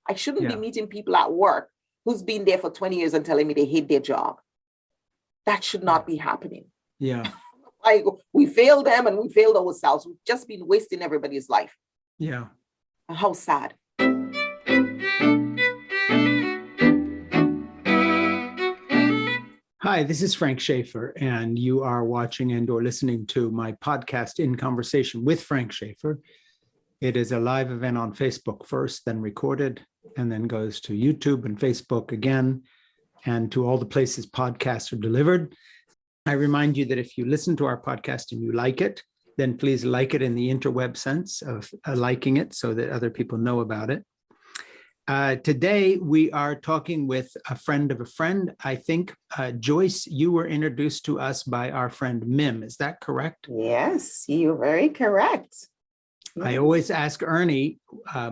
I shouldn't be meeting people at work who's been there for 20 years and telling me they hate their job. That should not be happening. Yeah. We failed them and we failed ourselves. We've just been wasting everybody's life. Yeah. How sad. Hi, this is Frank Schaeffer, and you are watching and/or listening to my podcast, In Conversation with Frank Schaeffer. It is a live event on Facebook first, then recorded, and then goes to YouTube and Facebook again, and to all the places podcasts are delivered. I remind you that if you listen to our podcast and you like it, then please like it in the interweb sense of liking it so that other people know about it. Today, we are talking with a friend of a friend. I think, Joyce, you were introduced to us by our friend Mim. Is that correct? Yes, you're very correct. I always ask Ernie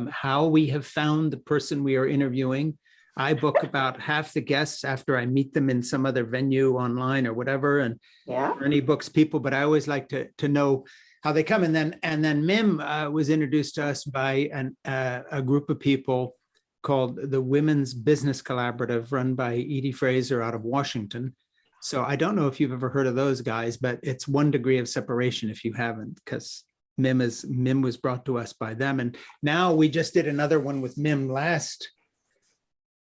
how we have found the person we are interviewing. I book about half the guests after I meet them in some other venue online or whatever, and Ernie books people, but I always like to know how they come. And then Mim was introduced to us by a group of people called the Women's Business Collaborative, run by Edie Fraser out of Washington. So I don't know if you've ever heard of those guys, but it's 1 degree of separation if you haven't, because Mim was brought to us by them. And now we just did another one with Mim last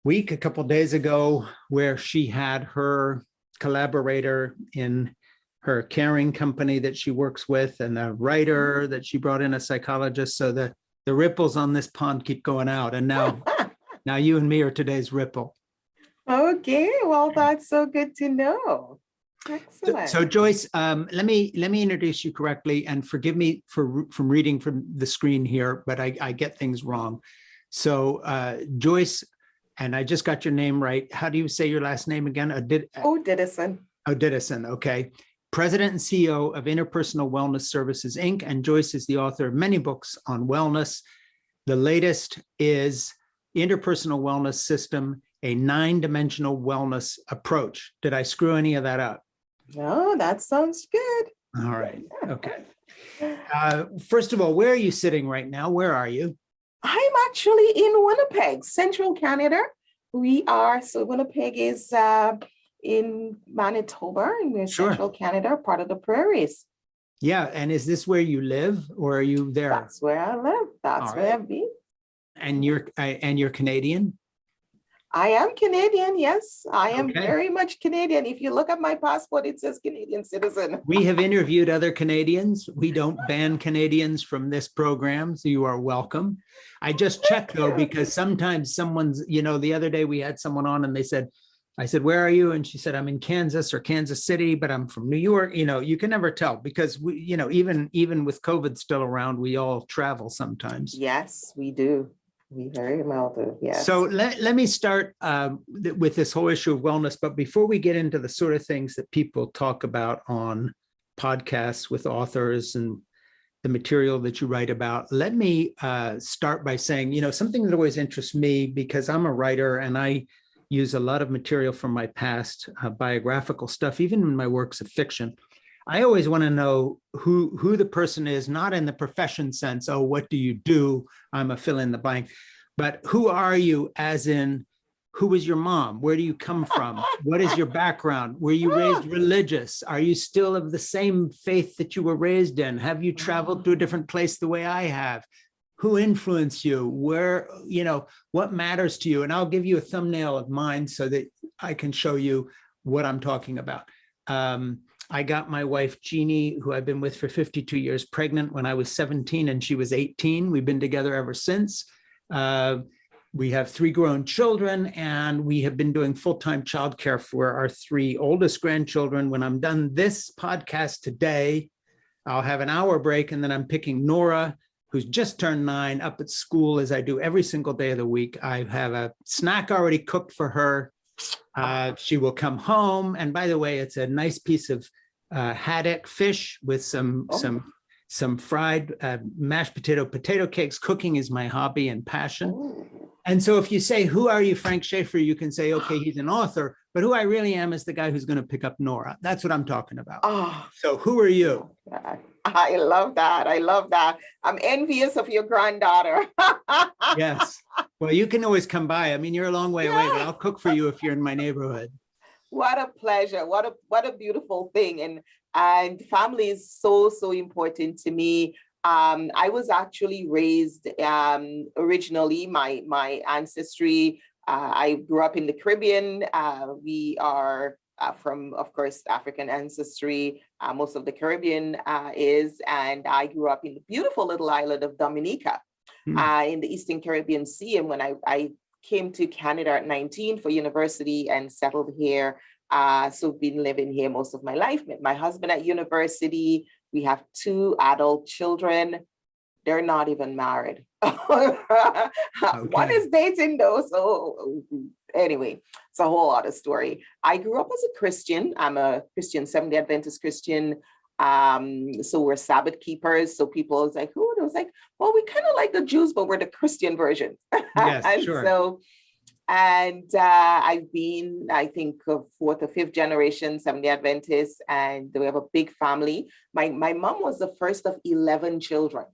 week, a couple of days ago, where she had her collaborator in her caring company that she works with, and a writer that she brought in, a psychologist. So the ripples on this pond keep going out. And now you and me are today's ripple. Okay, well, that's so good to know. Excellent. So Joyce, let me introduce you correctly, and forgive me from reading from the screen here, but I get things wrong. So Joyce, and I just got your name right. How do you say your last name again? Odidison. Odidison, okay. President and CEO of Interpersonal Wellness Services, Inc. And Joyce is the author of many books on wellness. The latest is Interpersonal Wellness System, a 9-dimensional wellness approach. Did I screw any of that up? No, that sounds good. All right, okay. First of all, where are you sitting right now? Where are you? I'm actually in Winnipeg, Central Canada. Winnipeg is in Manitoba, and we're Central Canada, part of the prairies. Yeah, and is this where you live, or are you there? That's where I live. That's where I've been. And you're Canadian? I am Canadian, yes. I am very much Canadian. If you look at my passport, it says Canadian citizen. We have interviewed other Canadians. We don't ban Canadians from this program, so you are welcome. I just checked though, because sometimes someone's, the other day we had someone on and I said, where are you? And she said, I'm in Kansas or Kansas City, but I'm from New York. You can never tell, because we, even with COVID still around, we all travel sometimes. Yes, we do. We very well do. Yes. So let me start with this whole issue of wellness. But before we get into the sort of things that people talk about on podcasts with authors and the material that you write about, let me start by saying, something that always interests me, because I'm a writer and I use a lot of material from my past, biographical stuff, even in my works of fiction. I always want to know who the person is, not in the profession sense, oh, what do you do? I'm a fill in the blank, but who are you, as in, who was your mom? Where do you come from? What is your background? Were you raised religious? Are you still of the same faith that you were raised in? Have you traveled to a different place the way I have? Who influenced you? Where, what matters to you? And I'll give you a thumbnail of mine so that I can show you what I'm talking about. I got my wife, Jeannie, who I've been with for 52 years, pregnant when I was 17 and she was 18. We've been together ever since. We have 3 grown children, and we have been doing full-time childcare for our 3 oldest grandchildren. When I'm done this podcast today, I'll have an hour break, and then I'm picking Nora, who's just turned 9, up at school, as I do every single day of the week. I have a snack already cooked for her. She will come home, and by the way, it's a nice piece of haddock fish with some fried mashed potato cakes. Cooking is my hobby and passion. And so if you say, who are you, Frank Schaeffer, you can say, okay, he's an author, but who I really am is the guy who's going to pick up Nora. That's what I'm talking about. So who are you? I love that. I love that. I'm envious of your granddaughter. Yes. Well, you can always come by. I mean, you're a long way away, but I'll cook for you if you're in my neighborhood. What a pleasure. What a beautiful thing. And family is so, so important to me. I was actually raised originally, my ancestry. I grew up in the Caribbean. We are from, of course, African ancestry. Most of the Caribbean is, and I grew up in the beautiful little island of Dominica in the Eastern Caribbean Sea. And when I came to Canada at 19 for university and settled here. So been living here most of my life. Met my husband at university. We have 2 adult children. They're not even married. One is dating though. So anyway, it's a whole other story. I grew up as a Christian. I'm a Christian, Seventh-day Adventist Christian. So we're Sabbath keepers. So people was like, oh, it was like, well, we kind of like the Jews, but we're the Christian version. Yes, and sure. So, I've been, I think, a 4th or 5th generation Seventh-day Adventist, and we have a big family. My mom was the first of 11 children.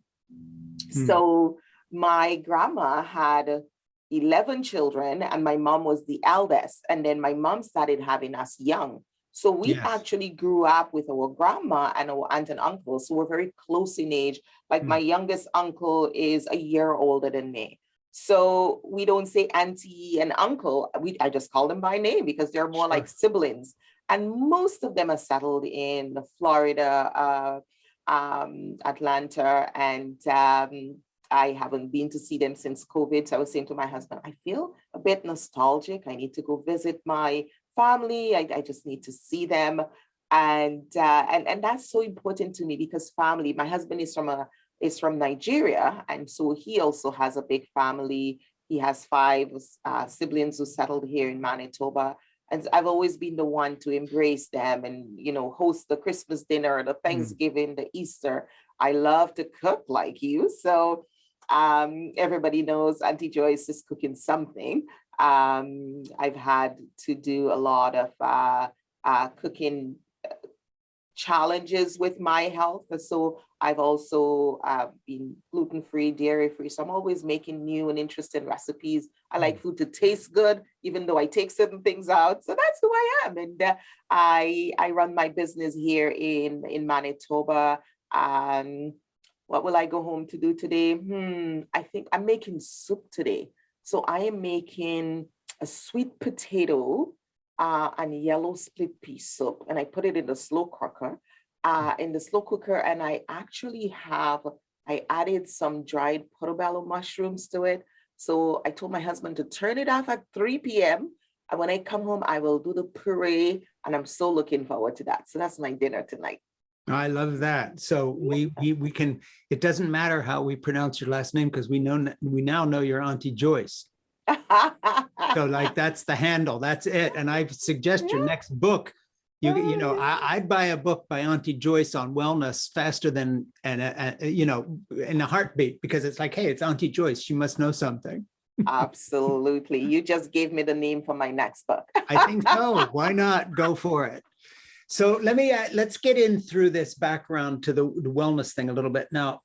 So my grandma had 11 children, and my mom was the eldest. And then my mom started having us young. So we actually grew up with our grandma and our aunt and uncle. So we're very close in age. Like my youngest uncle is a year older than me. So we don't say auntie and uncle. I just call them by name because they're more like siblings. And most of them are settled in Florida, Atlanta, and I haven't been to see them since COVID. So I was saying to my husband, I feel a bit nostalgic. I need to go visit my family. I just need to see them. And that's so important to me because family, my husband is from Nigeria. And so he also has a big family. He has 5 siblings who settled here in Manitoba. And I've always been the one to embrace them and, host the Christmas dinner, the Thanksgiving, the Easter. I love to cook like you. So everybody knows Auntie Joyce is cooking something. I've had to do a lot of cooking challenges with my health. So I've also been gluten-free, dairy-free. So I'm always making new and interesting recipes. I like food to taste good, even though I take certain things out. So that's who I am. And I run my business here in Manitoba. What will I go home to do today? I think I'm making soup today. So I am making a sweet potato and yellow split pea soup, and I put it in the slow cooker. And I actually I added some dried portobello mushrooms to it. So I told my husband to turn it off at 3 p.m. And when I come home, I will do the puree, and I'm so looking forward to that. So that's my dinner tonight. I love that. So we can, it doesn't matter how we pronounce your last name because we now know your Auntie Joyce. So like that's the handle, that's it. And I suggest your next book, I'd buy a book by Auntie Joyce on wellness faster than in a heartbeat, because it's like, hey, it's Auntie Joyce, she must know something. Absolutely. You just gave me the name for my next book. I think so. Why not go for it? So let's get in through this background to the wellness thing a little bit. Now,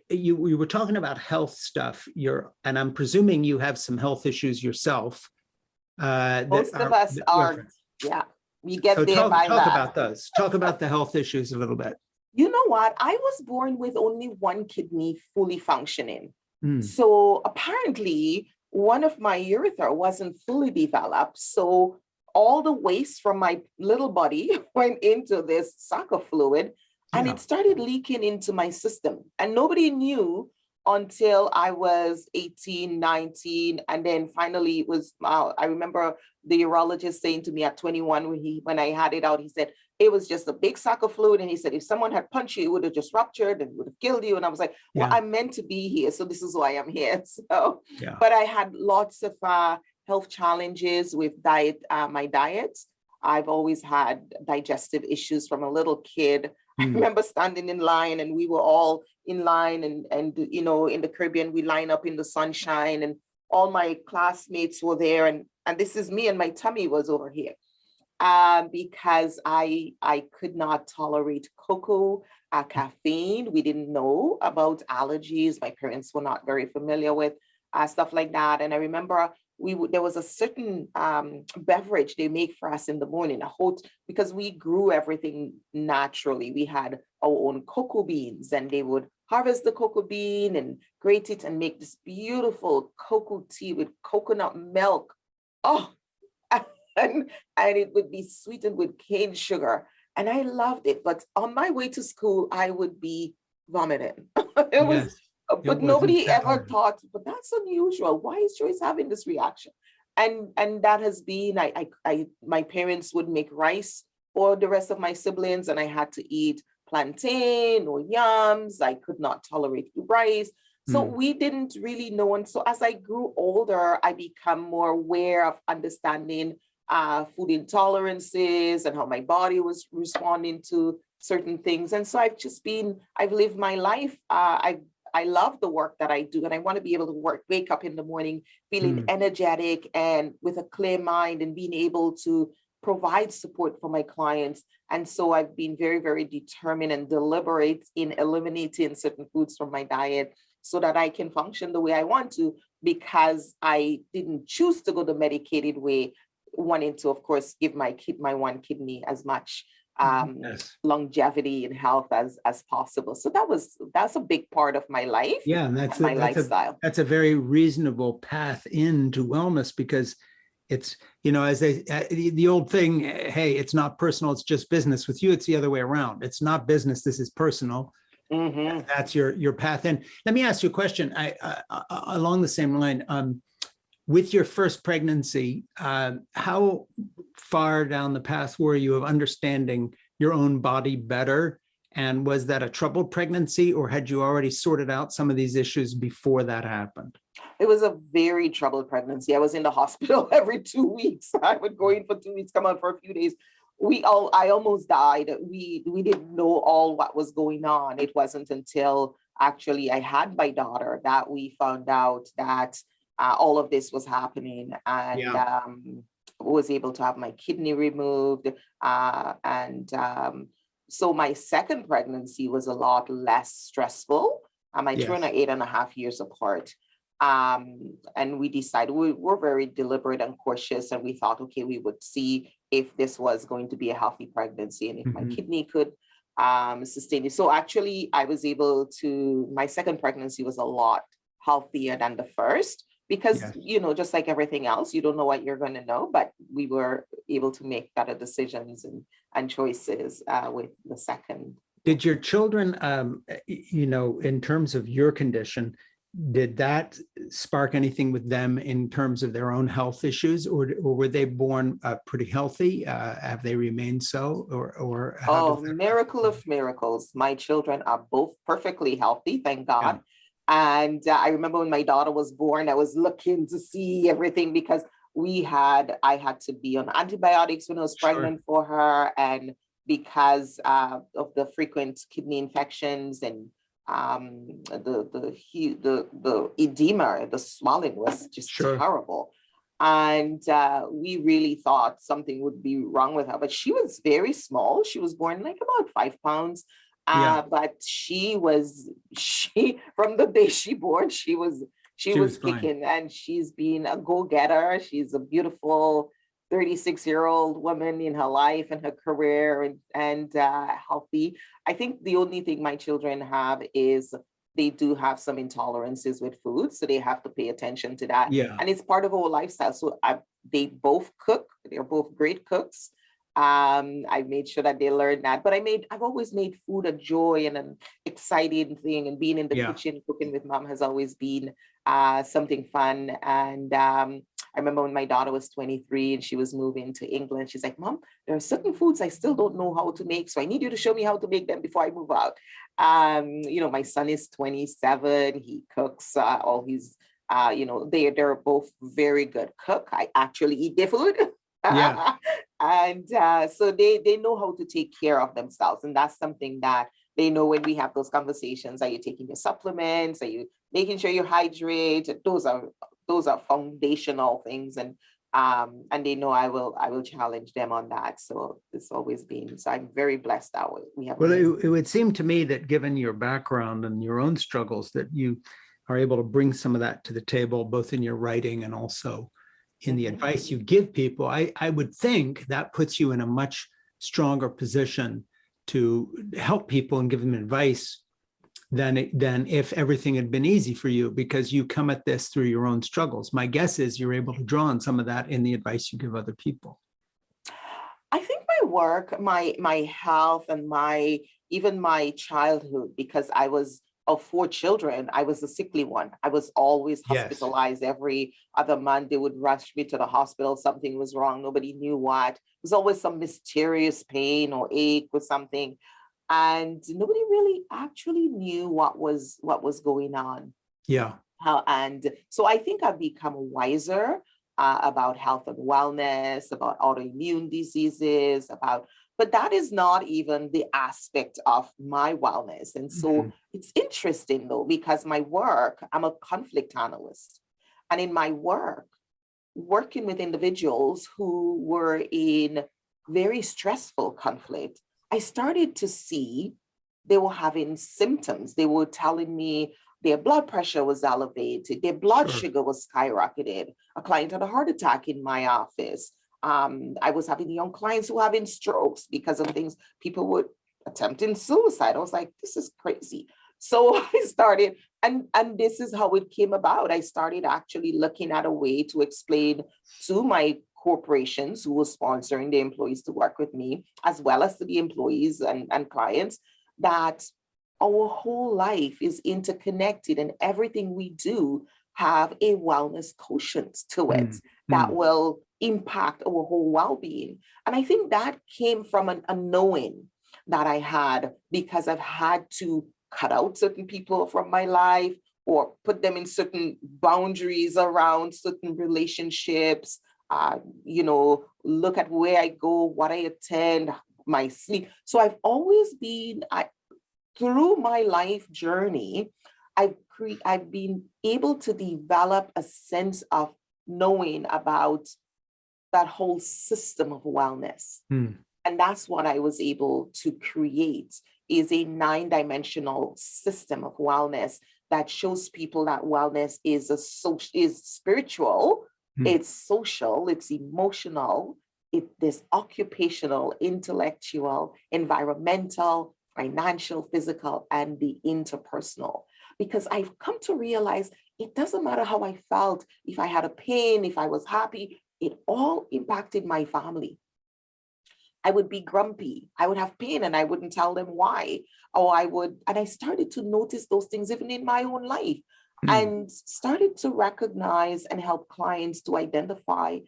you were talking about health stuff. And I'm presuming you have some health issues yourself. Most of us are. Yeah, we get there by that. Talk about those. Talk about the health issues a little bit. You know what? I was born with only one kidney fully functioning. So apparently, one of my urethra wasn't fully developed. So all the waste from my little body went into this sac of fluid, and it started leaking into my system. And nobody knew until I was 18, 19. And then finally it was, I remember the urologist saying to me at 21, when I had it out, he said, it was just a big sack of fluid. And he said, if someone had punched you, it would have just ruptured and would have killed you. And I was like, well, I'm meant to be here. So this is why I'm here. So, but I had lots of health challenges with my diet. I've always had digestive issues from a little kid. I remember standing in line, and we were all in line, and in the Caribbean, we line up in the sunshine, and all my classmates were there, and this is me, and my tummy was over here. because I could not tolerate cocoa, caffeine. We didn't know about allergies. My parents were not very familiar with stuff like that. And I remember there was a certain beverage they make for us in the morning, because we grew everything naturally. We had our own cocoa beans, and they would harvest the cocoa bean and grate it and make this beautiful cocoa tea with coconut milk. Oh, and it would be sweetened with cane sugar. And I loved it. But on my way to school, I would be vomiting. But nobody ever thought, but that's unusual. Why is Joyce having this reaction? And that has been, my parents would make rice for the rest of my siblings, and I had to eat plantain or yams. I could not tolerate rice. So we didn't really know. And so as I grew older, I become more aware of understanding food intolerances and how my body was responding to certain things. And so I've lived my life. I love the work that I do, and I want to be able to wake up in the morning feeling energetic and with a clear mind, and being able to provide support for my clients. And so I've been very, very determined and deliberate in eliminating certain foods from my diet so that I can function the way I want to, because I didn't choose to go the medicated way, wanting to, of course, give my one kidney as much longevity and health as possible. So that's a big part of my life. Yeah, and that's my lifestyle. That's a very reasonable path into wellness, because it's, as the old thing, hey, it's not personal, it's just business. With you, it's the other way around. It's not business, this is personal. That's your path in. Let me ask you a question. Along the same line. With your first pregnancy, how far down the path were you of understanding your own body better? And was that a troubled pregnancy, or had you already sorted out some of these issues before that happened? It was a very troubled pregnancy. I was in the hospital every 2 weeks. I would go in for 2 weeks, come out for a few days. I almost died. We didn't know all what was going on. It wasn't until actually I had my daughter that we found out that all of this was happening, and was able to have my kidney removed. So my second pregnancy was a lot less stressful. My children are 8.5 years apart. And we decided, we were very deliberate and cautious, and we thought, okay, we would see if this was going to be a healthy pregnancy and if my kidney could sustain it. So actually, my second pregnancy was a lot healthier than the first, because, just like everything else, you don't know what you're going to know, but we were able to make better decisions and choices with the second. Did your children, in terms of your condition, did that spark anything with them in terms of their own health issues, or were they born pretty healthy? Have they remained so, or how miracle of miracles. My children are both perfectly healthy, thank God. And I remember when my daughter was born, I was looking to see everything, because I had to be on antibiotics when I was pregnant for her. And because of the frequent kidney infections and the edema, the swelling was just terrible. And we really thought something would be wrong with her, but she was very small. She was born like about 5 pounds. But she from the day she born, she was kicking, and she's been a go-getter. She's a beautiful 36-year-old woman in her life and her career, and healthy. I think the only thing my children have is they do have some intolerances with food, so they have to pay attention to that. And it's part of our lifestyle. So they both cook. They're both great cooks. I made sure that they learned that, but I've always made food a joy and an exciting thing, and being in the kitchen cooking with mom has always been something fun. And I remember when my daughter was 23 and she was moving to England, she's like, Mom, there are certain foods I still don't know how to make, so I need you to show me how to make them before I move out. My son is 27, he cooks all his they're both very good cook. I actually eat their food. And so they know how to take care of themselves. And that's something that they know when we have those conversations. Are you taking your supplements? Are you making sure you hydrate? Those are foundational things. And And they know I will challenge them on that. So it's always been, so I'm very blessed that way. We have. Well, it would seem to me that given your background and your own struggles, that you are able to bring some of that to the table, both in your writing and also in the advice you give people. I would think that puts you in a much stronger position to help people and give them advice than if everything had been easy for you, because you come at this through your own struggles. My guess is you're able to draw on some of that in the advice you give other people. I think my work, my health, and even my childhood, because I was of 4 children, I was the sickly one. I was always hospitalized. Yes. Every other month, they would rush me to the hospital. Something was wrong. Nobody knew what. It was always some mysterious pain or ache or something. And nobody really actually knew what was going on. Yeah. And so I think I've become wiser about health and wellness, about autoimmune diseases, but that is not even the aspect of my wellness. And so it's interesting though, because my work, I'm a conflict analyst. And in my work, working with individuals who were in very stressful conflict, I started to see they were having symptoms. They were telling me their blood pressure was elevated, their blood sugar was skyrocketed. A client had a heart attack in my office. I was having young clients who were having strokes because of things. People were attempting suicide. I was like, this is crazy. So I started, and this is how it came about. I started actually looking at a way to explain to my corporations who were sponsoring the employees to work with me, as well as to the employees and clients, that our whole life is interconnected and everything we do have a wellness quotient to it that will impact our whole well-being. And I think that came from a knowing that I had, because I've had to cut out certain people from my life or put them in certain boundaries around certain relationships, look at where I go, what I attend, my sleep. So I've always been, through my life journey, I've been able to develop a sense of knowing about that whole system of wellness. And that's what I was able to create, is a 9-dimensional system of wellness that shows people that wellness is spiritual, it's social, it's emotional, there's occupational, intellectual, environmental, financial, physical, and the interpersonal. Because I've come to realize it doesn't matter how I felt, if I had a pain, if I was happy, it all impacted my family. I would be grumpy, I would have pain and I wouldn't tell them why. And I started to notice those things even in my own life, and started to recognize and help clients to identify.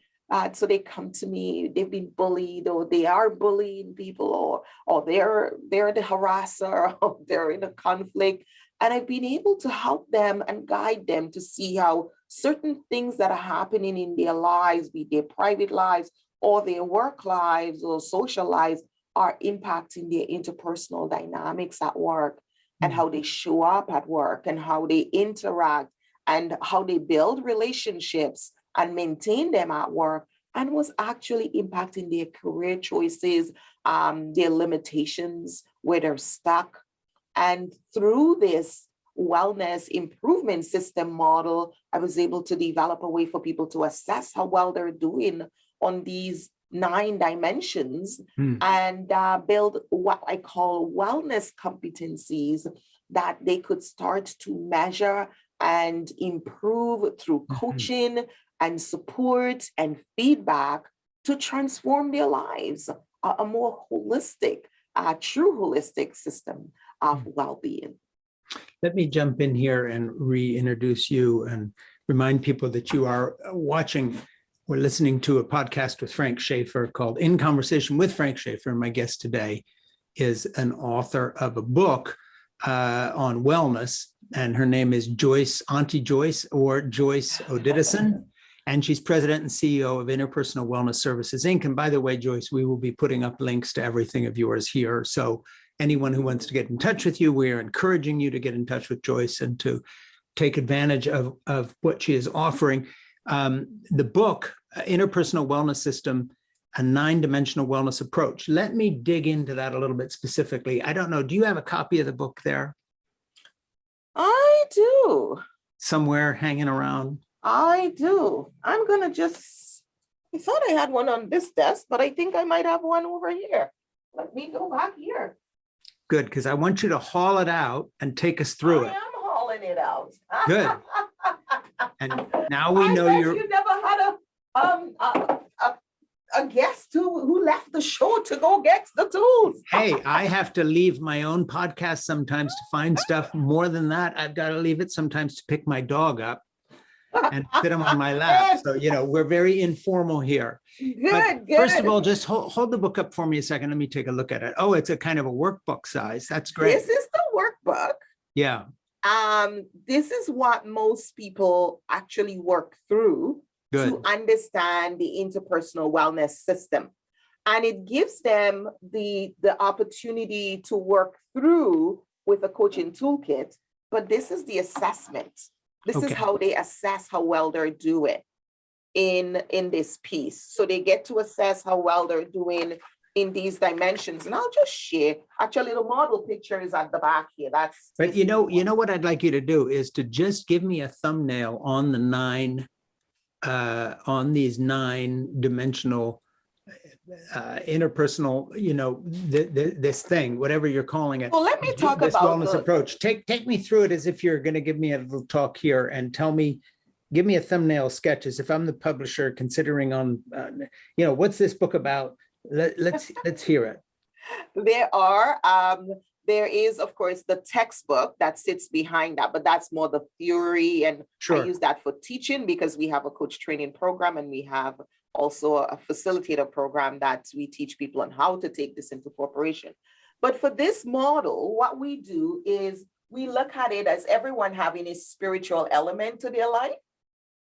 So they come to me, they've been bullied, or they are bullying people, or they're the harasser, or they're in a conflict. And I've been able to help them and guide them to see how certain things that are happening in their lives, be their private lives or their work lives or social lives, are impacting their interpersonal dynamics at work, and how they show up at work, and how they interact, and how they build relationships and maintain them at work, and was actually impacting their career choices, their limitations, where they're stuck. And through this wellness improvement system model, I was able to develop a way for people to assess how well they're doing on these 9 dimensions, and build what I call wellness competencies that they could start to measure and improve through coaching and support and feedback to transform their lives, a more holistic, true holistic system of well-being. Let me jump in here and reintroduce you and remind people that you are watching or listening to a podcast with Frank Schaeffer called In Conversation with Frank Schaeffer. And my guest today is an author of a book on wellness, and her name is Auntie Joyce, or Joyce Odidison. And she's president and CEO of Interpersonal Wellness Services, Inc. And by the way, Joyce, we will be putting up links to everything of yours here. So anyone who wants to get in touch with you, we are encouraging you to get in touch with Joyce and to take advantage of what she is offering. The book, Interpersonal Wellness System, a 9-dimensional wellness approach. Let me dig into that a little bit specifically. I don't know, do you have a copy of the book there? I do. Somewhere hanging around? I do. I'm going to just, I thought I had one on this desk, but I think I might have one over here. Let me go back here. Good, because I want you to haul it out and take us through I it. am hauling it out. Good. And now we know you never had a guest who left the show to go get the tools. Hey, I have to leave my own podcast sometimes to find stuff. More than that, I've got to leave it sometimes to pick my dog up and sit him on my lap. So, we're very informal here. Good. First of all, just hold the book up for me a second. Let me take a look at it. Oh, it's a kind of a workbook size. That's great. This is the workbook. Yeah. This is what most people actually work through to understand the interpersonal wellness system. And it gives them the opportunity to work through with a coaching toolkit. But this is the assessment. This is how they assess how well they're doing in this piece. So they get to assess how well they're doing in these dimensions. And I'll just share. Actually, the model picture is at the back here. But you know what I'd like you to do is to just give me a thumbnail on the on these 9-dimensional interpersonal, this thing, whatever you're calling it. Well, let me talk this about wellness approach. Take me through it as if you're going to give me a little talk here and give me a thumbnail sketch as if I'm the publisher considering on, what's this book about? Let's hear it. There is, of course, the textbook that sits behind that, but that's more the theory. And I use that for teaching because we have a coach training program and we have also a facilitator program that we teach people on how to take this into corporation. But for this model, what we do is we look at it as everyone having a spiritual element to their life.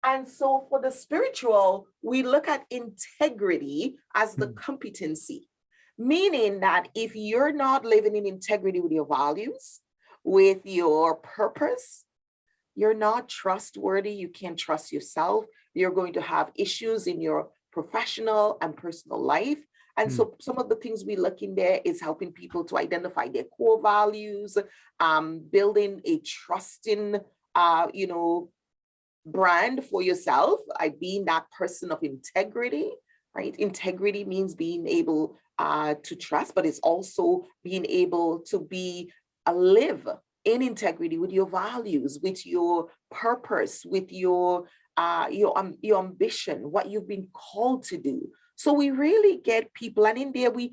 And so for the spiritual, we look at integrity as the competency. Meaning that if you're not living in integrity with your values, with your purpose, you're not trustworthy, you can't trust yourself, you're going to have issues in your professional and personal life. And so some of the things we look in there is helping people to identify their core values, building a trusting, brand for yourself, being that person of integrity, right? Integrity means being able to trust, but it's also being able to live in integrity with your values, with your purpose, with your ambition, what you've been called to do. So we really get people, and in there we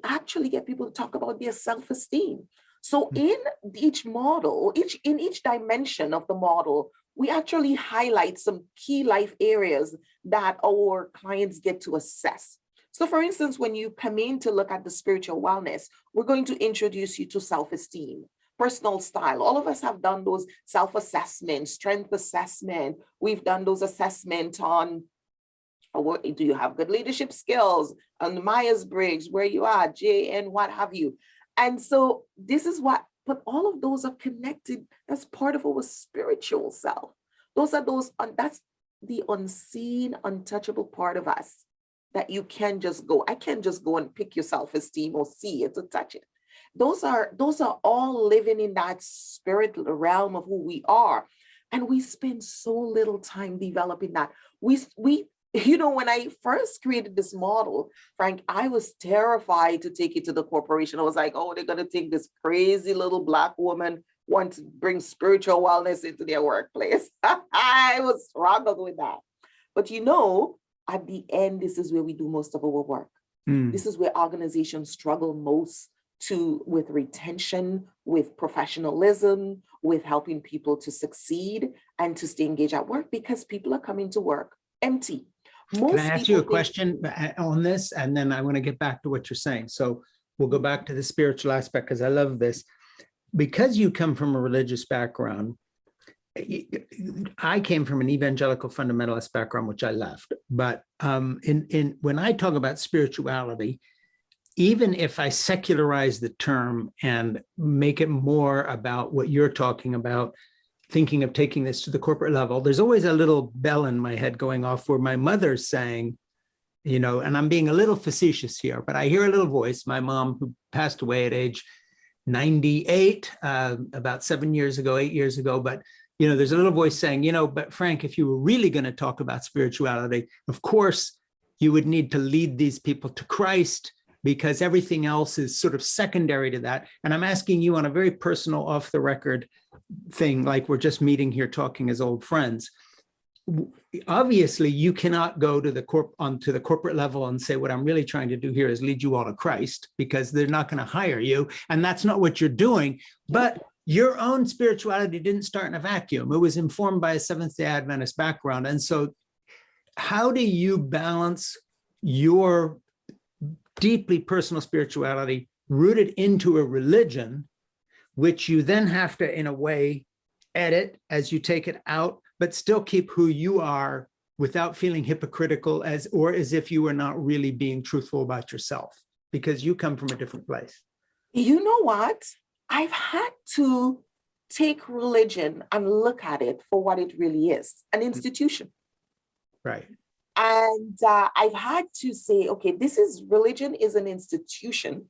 actually get people to talk about their self-esteem. So in each model, in each dimension of the model, we actually highlight some key life areas that our clients get to assess. So for instance, when you come in to look at the spiritual wellness, we're going to introduce you to self-esteem, personal style. All of us have done those self-assessments, strength assessment. We've done those assessments on, do you have good leadership skills, on the Myers-Briggs, where you are, JN, what have you. And so this is but all of those are connected as part of our spiritual self. That's the unseen, untouchable part of us that you can just go. I can't just go and pick your self-esteem or see it or touch it. Those are all living in that spirit realm of who we are. And we spend so little time developing that. When I first created this model, Frank, I was terrified to take it to the corporation. I was like, oh, they're going to think this crazy little Black woman wants to bring spiritual wellness into their workplace. I was struggled with that. But at the end, this is where we do most of our work. This is where organizations struggle most with retention, with professionalism, with helping people to succeed and to stay engaged at work, because people are coming to work empty. Can I ask you a question on this? And then I want to get back to what you're saying. So we'll go back to the spiritual aspect because I love this. Because you come from a religious background, I came from an evangelical fundamentalist background, which I left. But when I talk about spirituality, even if I secularize the term and make it more about what you're talking about, thinking of taking this to the corporate level, there's always a little bell in my head going off where my mother's saying, you know, and I'm being a little facetious here, but I hear a little voice, my mom, who passed away at age 98, about 7 years ago, 8 years ago. But, you know, there's a little voice saying, you know, but Frank, if you were really going to talk about spirituality, of course, you would need to lead these people to Christ, because everything else is sort of secondary to that. And I'm asking you on a very personal, off the record thing, like we're just meeting here talking as old friends. Obviously, you cannot go to the onto the corporate level and say, what I'm really trying to do here is lead you all to Christ, because they're not going to hire you. And that's not what you're doing. But your own spirituality didn't start in a vacuum. It was informed by a Seventh-day Adventist background. And so how do you balance your deeply personal spirituality rooted into a religion, which you then have to, in a way, edit as you take it out, but still keep who you are without feeling hypocritical as if you were not really being truthful about yourself, because you come from a different place? You know what? I've had to take religion and look at it for what it really is, an institution. Right. And I've had to say, okay, religion is an institution.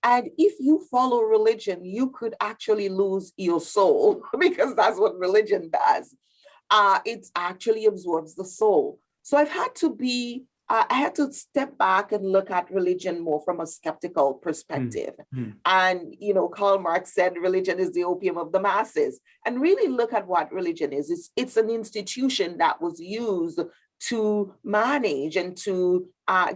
And if you follow religion, you could actually lose your soul, because that's what religion does. It actually absorbs the soul. So I've had to I had to step back and look at religion more from a skeptical perspective. And, you know, Karl Marx said religion is the opium of the masses, and really look at what religion is. It's an institution that was used to manage and to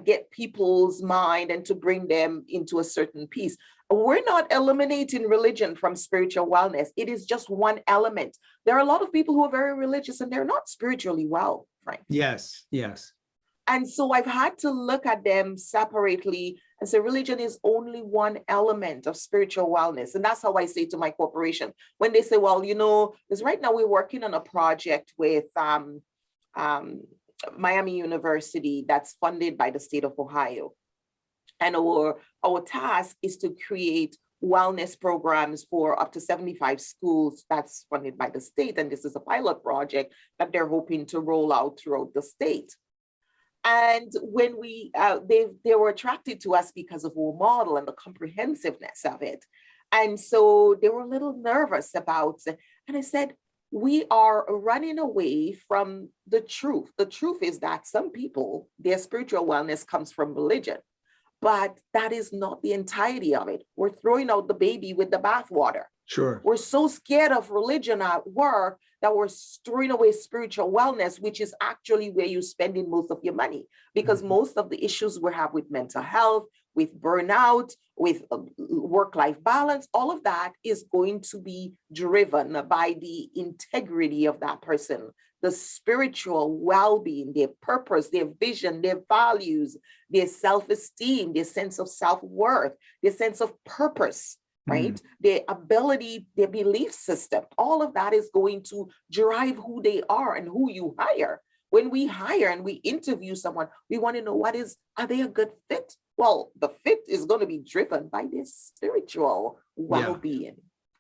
get people's mind and to bring them into a certain peace. We're not eliminating religion from spiritual wellness. It is just one element. There are a lot of people who are very religious and they're not spiritually well, Frank. Yes, yes. And so I've had to look at them separately and say religion is only one element of spiritual wellness. And that's how I say to my corporation, when they say, well, you know, because right now we're working on a project with Miami University that's funded by the state of Ohio. And our task is to create wellness programs for up to 75 schools that's funded by the state. And this is a pilot project that they're hoping to roll out throughout the state. And when they were attracted to us because of our model and the comprehensiveness of it. And so they were a little nervous about it. And I said, we are running away from the truth. The truth is that some people, their spiritual wellness comes from religion, but that is not the entirety of it. We're throwing out the baby with the bathwater. Sure. We're so scared of religion at work that we're throwing away spiritual wellness, which is actually where you're spending most of your money, because most of the issues we have with mental health, with burnout, with work-life balance, all of that is going to be driven by the integrity of that person, the spiritual well-being, their purpose, their vision, their values, their self-esteem, their sense of self-worth, their sense of purpose, right? Their ability, their belief system, all of that is going to drive who they are and who you hire. When we hire and we interview someone, we want to know are they a good fit? Well, the fit is going to be driven by their spiritual well-being.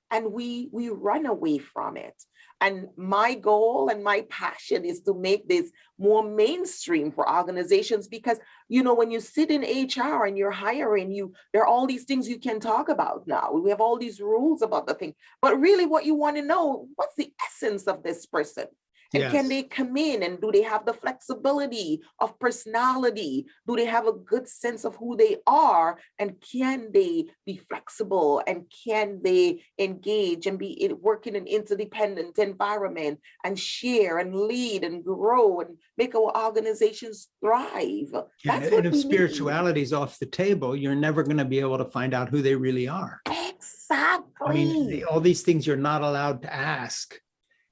And we run away from it. And my goal and my passion is to make this more mainstream for organizations, because, you know, when you sit in HR and you're hiring, there are all these things you can talk about now. We have all these rules about the thing, but really what you want to know, what's the essence of this person? And can they come in, and do they have the flexibility of personality? Do they have a good sense of who they are? And can they be flexible? And can they engage and work in an interdependent environment and share and lead and grow and make our organizations thrive? That's what if spirituality is off the table, you're never going to be able to find out who they really are. Exactly. I mean, all these things you're not allowed to ask.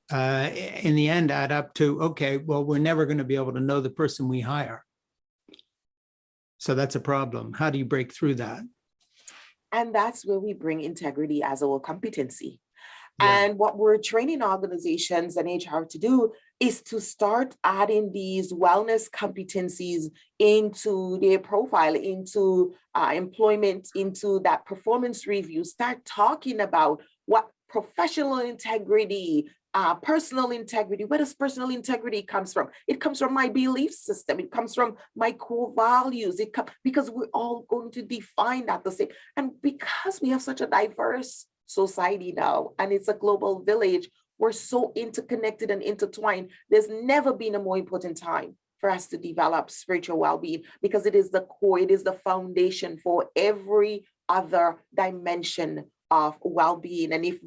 In the end add up to, okay, well, we're never going to be able to know the person we hire. So that's a problem. How do you break through that? And that's where we bring integrity as our competency. And what we're training organizations and HR to do is to start adding these wellness competencies into their profile, into employment, into that performance review. Start talking about what professional integrity, personal integrity. Where does personal integrity comes from? It comes from my belief system. It comes from my core values. Because we're all going to define that the same. And because we have such a diverse society now, and it's a global village, we're so interconnected and intertwined. There's never been a more important time for us to develop spiritual well-being, because it is the core, it is the foundation for every other dimension of well-being. And if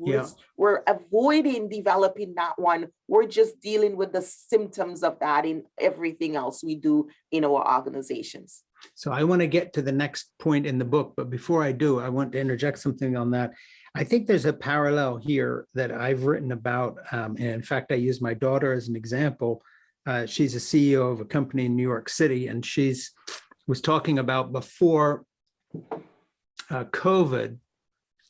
we're avoiding developing that one, we're just dealing with the symptoms of that in everything else we do in our organizations. So I want to get to the next point in the book, but before I do, I want to interject something on that. I think there's a parallel here that I've written about, and in fact, I use my daughter as an example. She's a CEO of a company in New York City, and was talking about before COVID,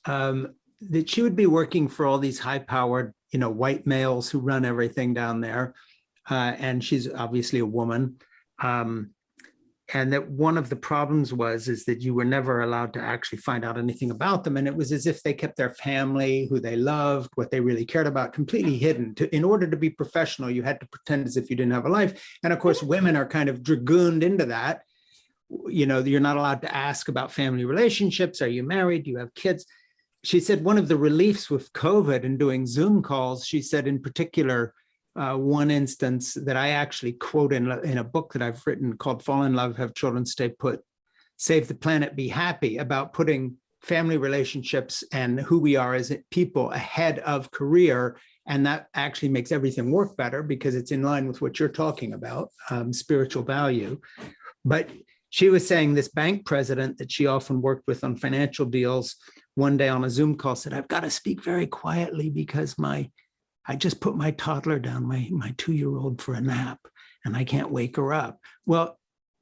that she would be working for all these high-powered, white males who run everything down there, and she's obviously a woman, and that one of the problems is that you were never allowed to actually find out anything about them, and it was as if they kept their family, who they loved, what they really cared about, completely hidden. In order to be professional, you had to pretend as if you didn't have a life, and of course, women are kind of dragooned into that. You're not allowed to ask about family relationships. Are you married? Do you have kids? She said one of the reliefs with COVID and doing Zoom calls, she said in particular, one instance that I actually quote in a book that I've written called Fall in Love, Have Children, Stay Put, Save the Planet, Be Happy, about putting family relationships and who we are as people ahead of career. And that actually makes everything work better because it's in line with what you're talking about, spiritual value. But she was saying this bank president that she often worked with on financial deals one day on a Zoom call said, I've got to speak very quietly because I just put my toddler down, my 2-year-old for a nap, and I can't wake her up. Well,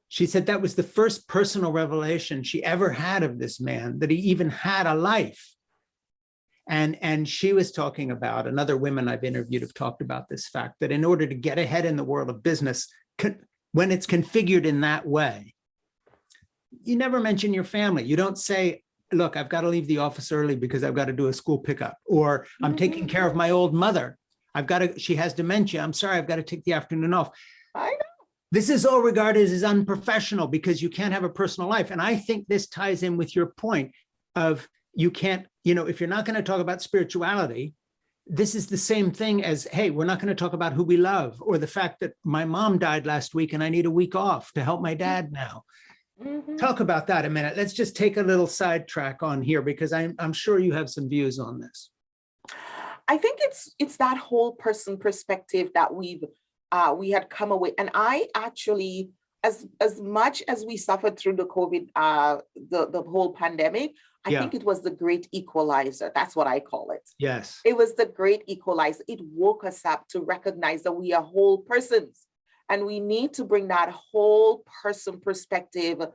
she said that was the first personal revelation she ever had of this man, that he even had a life. And she was talking about, and other women I've interviewed have talked about this fact, that in order to get ahead in the world of business, when it's configured in that way, you never mention your family. You don't say, look, I've got to leave the office early because I've got to do a school pickup, or I'm taking care of my old mother. She has dementia. I'm sorry, I've got to take the afternoon off. I know. This is all regarded as unprofessional because you can't have a personal life. And I think this ties in with your point of you can't, if you're not going to talk about spirituality, this is the same thing as, hey, we're not going to talk about who we love, or the fact that my mom died last week and I need a week off to help my dad now. Talk about that a minute. Let's just take a little sidetrack on here because I'm sure you have some views on this. I think it's that whole person perspective that we had come away. And I actually, as much as we suffered through the COVID, the whole pandemic, I think it was the Great Equalizer. That's what I call it. Yes. It was the Great Equalizer. It woke us up to recognize that we are whole persons. And we need to bring that whole person perspective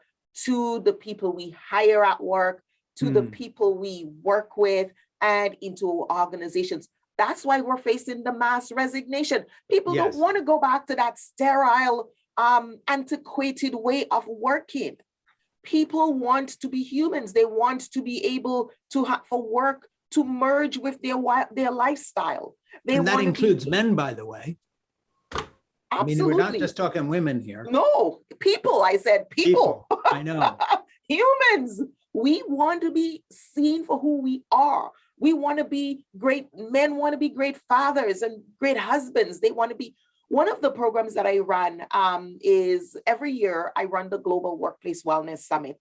to the people we hire at work, to the people we work with, and into organizations. That's why we're facing the mass resignation. People don't want to go back to that sterile, antiquated way of working. People want to be humans. They want to be able to have for work to merge with their lifestyle. And that includes men, by the way. Absolutely. I mean, we're not just talking women here. No, people. I said people. I know. Humans. We want to be seen for who we are. We want to be great men, want to be great fathers and great husbands. They want to be. One of the programs that I run is every year I run the Global Workplace Wellness Summit.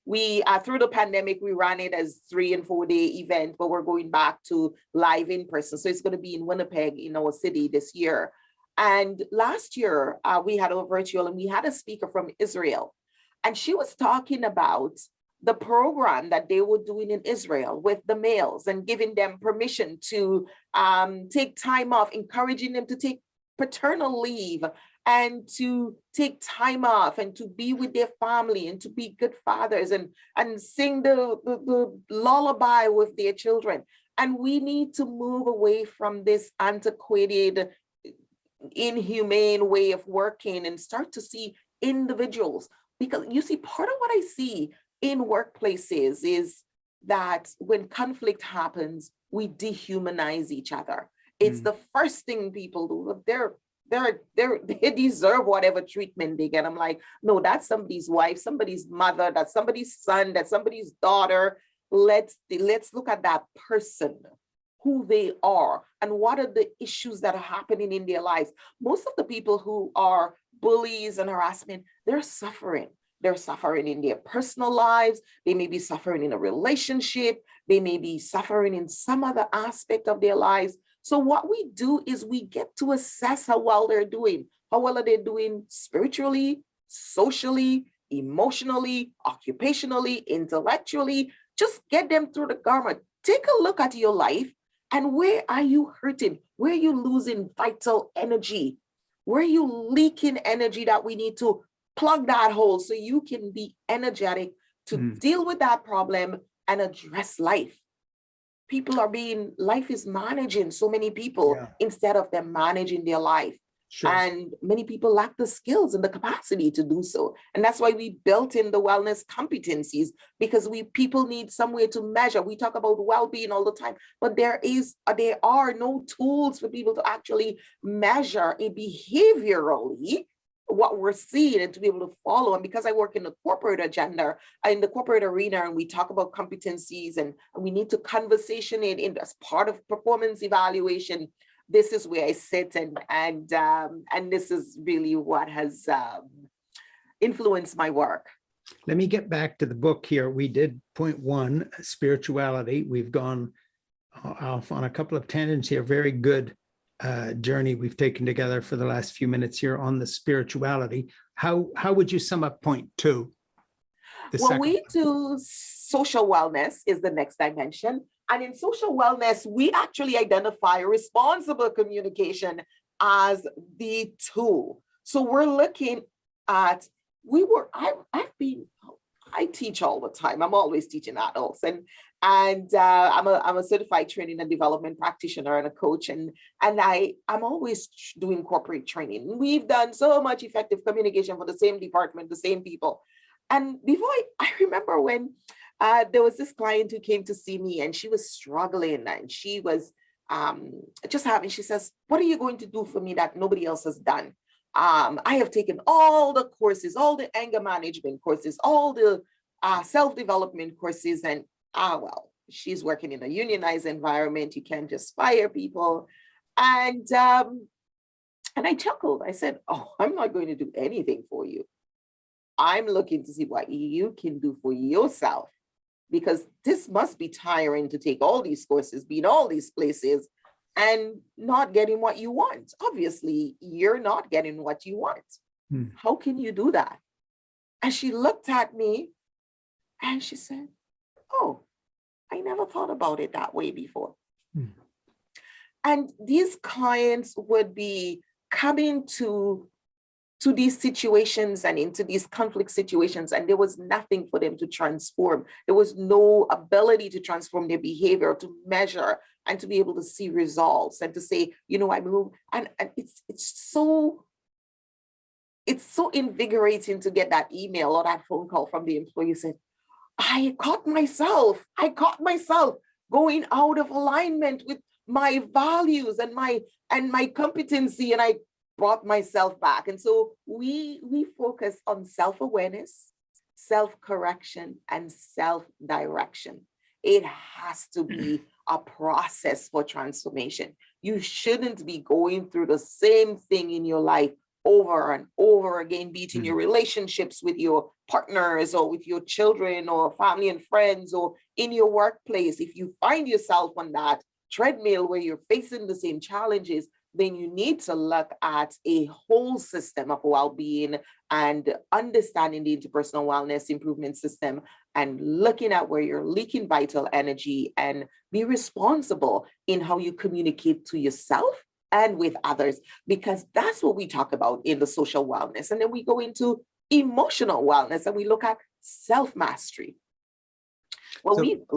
We through the pandemic, we ran it as 3 and 4 day event, but we're going back to live in person. So it's going to be in Winnipeg, in our city this year. And last year, we had a virtual and we had a speaker from Israel. And she was talking about the program that they were doing in Israel with the males and giving them permission to take time off, encouraging them to take paternal leave and to take time off and to be with their family and to be good fathers and sing the lullaby with their children. And we need to move away from this antiquated, inhumane way of working and start to see individuals. Because you see, part of what I see in workplaces is that when conflict happens, we dehumanize each other. It's the first thing people do. They deserve whatever treatment they get. I'm like, no, that's somebody's wife, somebody's mother, that's somebody's son, that's somebody's daughter. Let's look at that person, who they are, and what are the issues that are happening in their lives. Most of the people who are bullies and harassment, they're suffering. They're suffering in their personal lives. They may be suffering in a relationship. They may be suffering in some other aspect of their lives. So what we do is we get to assess how well they're doing. How well are they doing spiritually, socially, emotionally, occupationally, intellectually? Just get them through the garment. Take a look at your life. And where are you hurting? Where are you losing vital energy? Where are you leaking energy that we need to plug that hole so you can be energetic to deal with that problem and address life? Life is managing so many people instead of them managing their life. Sure. And many people lack the skills and the capacity to do so. And that's why we built in the wellness competencies, because people need some way to measure. We talk about well-being all the time, but there are no tools for people to actually measure it behaviorally, what we're seeing, and to be able to follow. And because I work in the corporate agenda, in the corporate arena, and we talk about competencies, and we need to conversation in as part of performance evaluation, this is where I sit, and this is really what has influenced my work. Let me get back to the book here. We did point 1, spirituality. We've gone off on a couple of tangents here. Very good journey we've taken together for the last few minutes here on the spirituality. How would you sum up point 2? We do social wellness is the next dimension. And in social wellness, we actually identify responsible communication as the tool. So we're looking at, I teach all the time. I'm always teaching adults, and I'm a certified training and development practitioner and a coach, and I'm always doing corporate training. We've done so much effective communication for the same department, the same people. And before I remember when there was this client who came to see me, and she was struggling, and she was she says, what are you going to do for me that nobody else has done? I have taken all the courses, all the anger management courses, all the self-development courses, and she's working in a unionized environment. You can't just fire people. And I chuckled. I said, oh, I'm not going to do anything for you. I'm looking to see what you can do for yourself, because this must be tiring to take all these courses, be in all these places, and not getting what you want. Obviously, you're not getting what you want. How can you do that? And she looked at me and she said, oh, I never thought about it that way before. And these clients would be coming to these situations and into these conflict situations, and there was nothing for them to transform. There was no ability to transform their behavior, to measure, and to be able to see results, and to say, I move. And it's so invigorating to get that email or that phone call from the employee saying, I caught myself going out of alignment with my values and my competency, and I brought myself back. And so we focus on self-awareness, self-correction, and self-direction. It has to be a process for transformation. You shouldn't be going through the same thing in your life over and over again, be it in your relationships with your partners or with your children or family and friends or in your workplace. If you find yourself on that treadmill where you're facing the same challenges, then you need to look at a whole system of well-being and understanding the interpersonal wellness improvement system, and looking at where you're leaking vital energy, and be responsible in how you communicate to yourself and with others, because that's what we talk about in the social wellness. And then we go into emotional wellness and we look at self-mastery. Well, So we've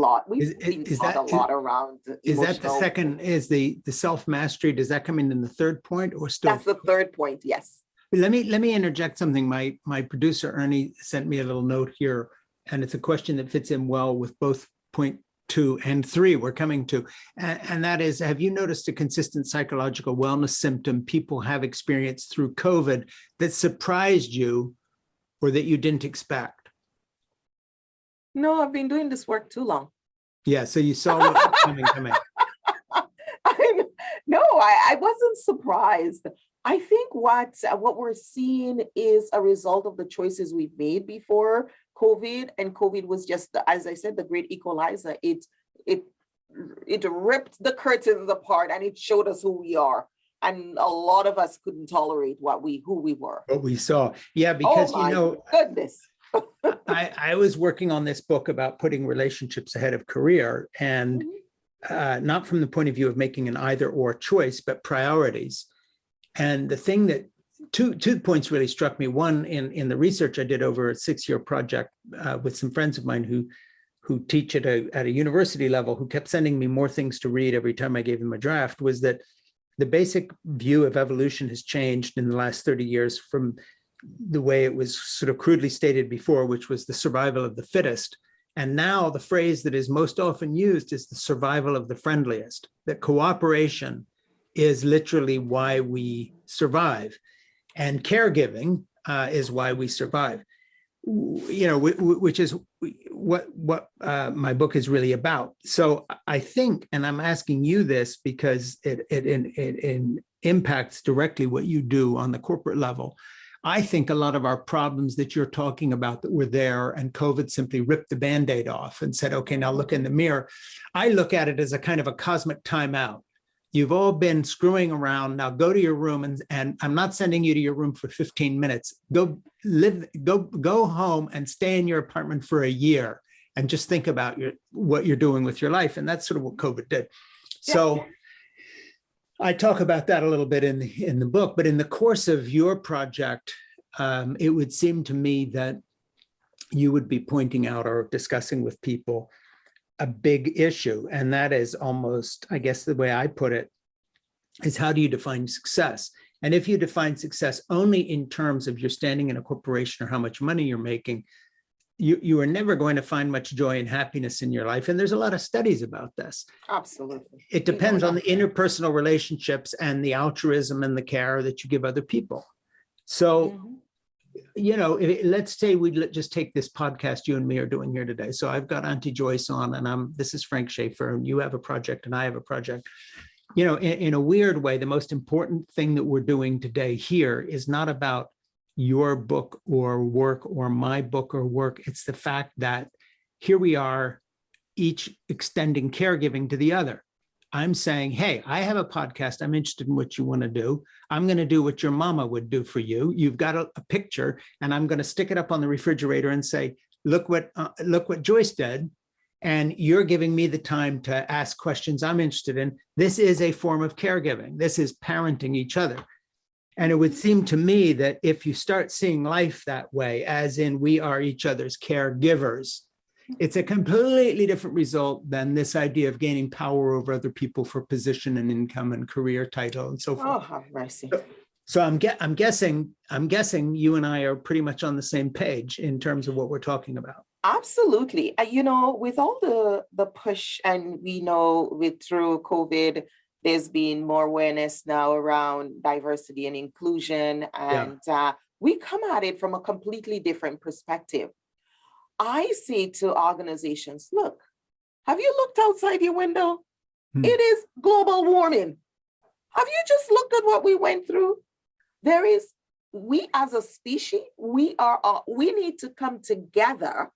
been taught a lot around is emotional. that the second, is the self-mastery, does that come in the third point, or still? That's the third point, yes. Let me interject something. My producer Ernie sent me a little note here, and it's a question that fits in well with both point 2 and 3 we're coming to. And that is, have you noticed a consistent psychological wellness symptom people have experienced through COVID that surprised you or that you didn't expect? No, I've been doing this work too long. Yeah, so you saw what was coming. I wasn't surprised. I think what we're seeing is a result of the choices we've made before COVID, and COVID was just, as I said, the Great Equalizer. It ripped the curtains apart and it showed us who we are. And a lot of us couldn't tolerate who we were. What we saw. Yeah, because, goodness. I was working on this book about putting relationships ahead of career, and not from the point of view of making an either or choice, but priorities. And the thing that two points really struck me. One, in the research I did over a 6-year project with some friends of mine who teach at a university level, who kept sending me more things to read every time I gave them a draft, was that the basic view of evolution has changed in the last 30 years from the way it was sort of crudely stated before, which was the survival of the fittest. And now the phrase that is most often used is the survival of the friendliest, that cooperation is literally why we survive. And caregiving is why we survive, which is what my book is really about. So I think, and I'm asking you this because it impacts directly what you do on the corporate level. I think a lot of our problems that you're talking about that were there, and COVID simply ripped the Band-Aid off and said, okay, now look in the mirror. I look at it as a kind of a cosmic timeout. You've all been screwing around. Now go to your room, and I'm not sending you to your room for 15 minutes. Go home and stay in your apartment for a year and just think about what you're doing with your life. And that's sort of what COVID did. So I talk about that a little bit in the book, but in the course of your project, it would seem to me that you would be pointing out or discussing with people a big issue. And that is almost, I guess the way I put it, is how do you define success? And if you define success only in terms of your standing in a corporation or how much money you're making, you are never going to find much joy and happiness in your life. And there's a lot of studies about this. Absolutely. It depends on the interpersonal relationships and the altruism and the care that you give other people. So, let's say we just take this podcast you and me are doing here today. So I've got Auntie Joyce on, and this is Frank Schaeffer, and you have a project and I have a project. In a weird way, the most important thing that we're doing today here is not about your book or work or my book or work. It's the fact that here we are, each extending caregiving to the other. I'm saying, hey, I have a podcast. I'm interested in what you want to do. I'm going to do what your mama would do for you. You've got a picture, and I'm going to stick it up on the refrigerator and say, look what Joyce did. And you're giving me the time to ask questions I'm interested in. This is a form of caregiving. This is parenting each other. And it would seem to me that if you start seeing life that way, as in we are each other's caregivers, it's a completely different result than this idea of gaining power over other people for position and income and career title and so forth. Oh, have mercy. So I'm guessing you and I are pretty much on the same page in terms of what we're talking about. Absolutely. With all the push, and we know through COVID, there's been more awareness now around diversity and inclusion, and we come at it from a completely different perspective. I say to organizations, look, have you looked outside your window? It is global warming. Have you just looked at what we went through? We as a species, we need to come together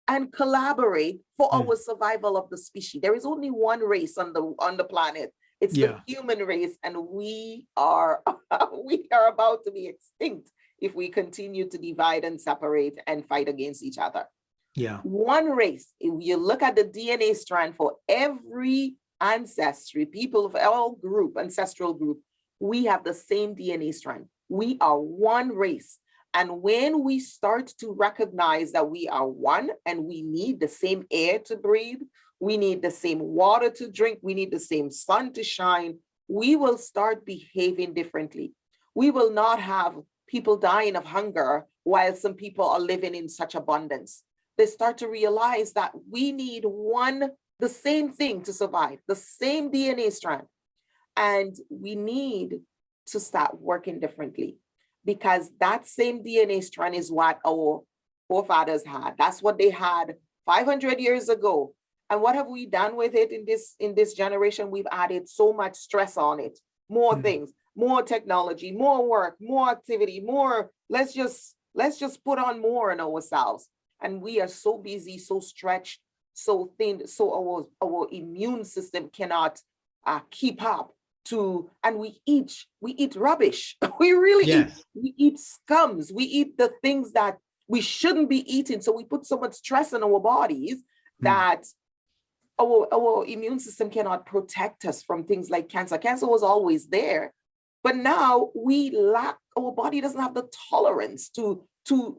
and collaborate for our survival of the species. There is only one race on the planet. It's the human race, and we are about to be extinct if we continue to divide and separate and fight against each other. Yeah. One race. If you look at the DNA strand for every ancestry, people of all ancestral group, we have the same DNA strand. We are one race. And when we start to recognize that we are one and we need the same air to breathe, we need the same water to drink, we need the same sun to shine, we will start behaving differently. We will not have people dying of hunger while some people are living in such abundance. They start to realize that we need one the same thing to survive, the same DNA strand. And we need to start working differently, because that same DNA strand is what our forefathers had. That's what they had 500 years ago. And what have we done with it in this generation? We've added so much stress on it, more things, more technology, more work, more activity, more, let's just put on more on ourselves. And we are so busy, so stretched, so thin, so our immune system cannot keep up to, and we eat rubbish. We really eat scums. We eat the things that we shouldn't be eating. So we put so much stress on our bodies that our immune system cannot protect us from things like cancer. Cancer was always there, but now we lack, our body doesn't have the tolerance to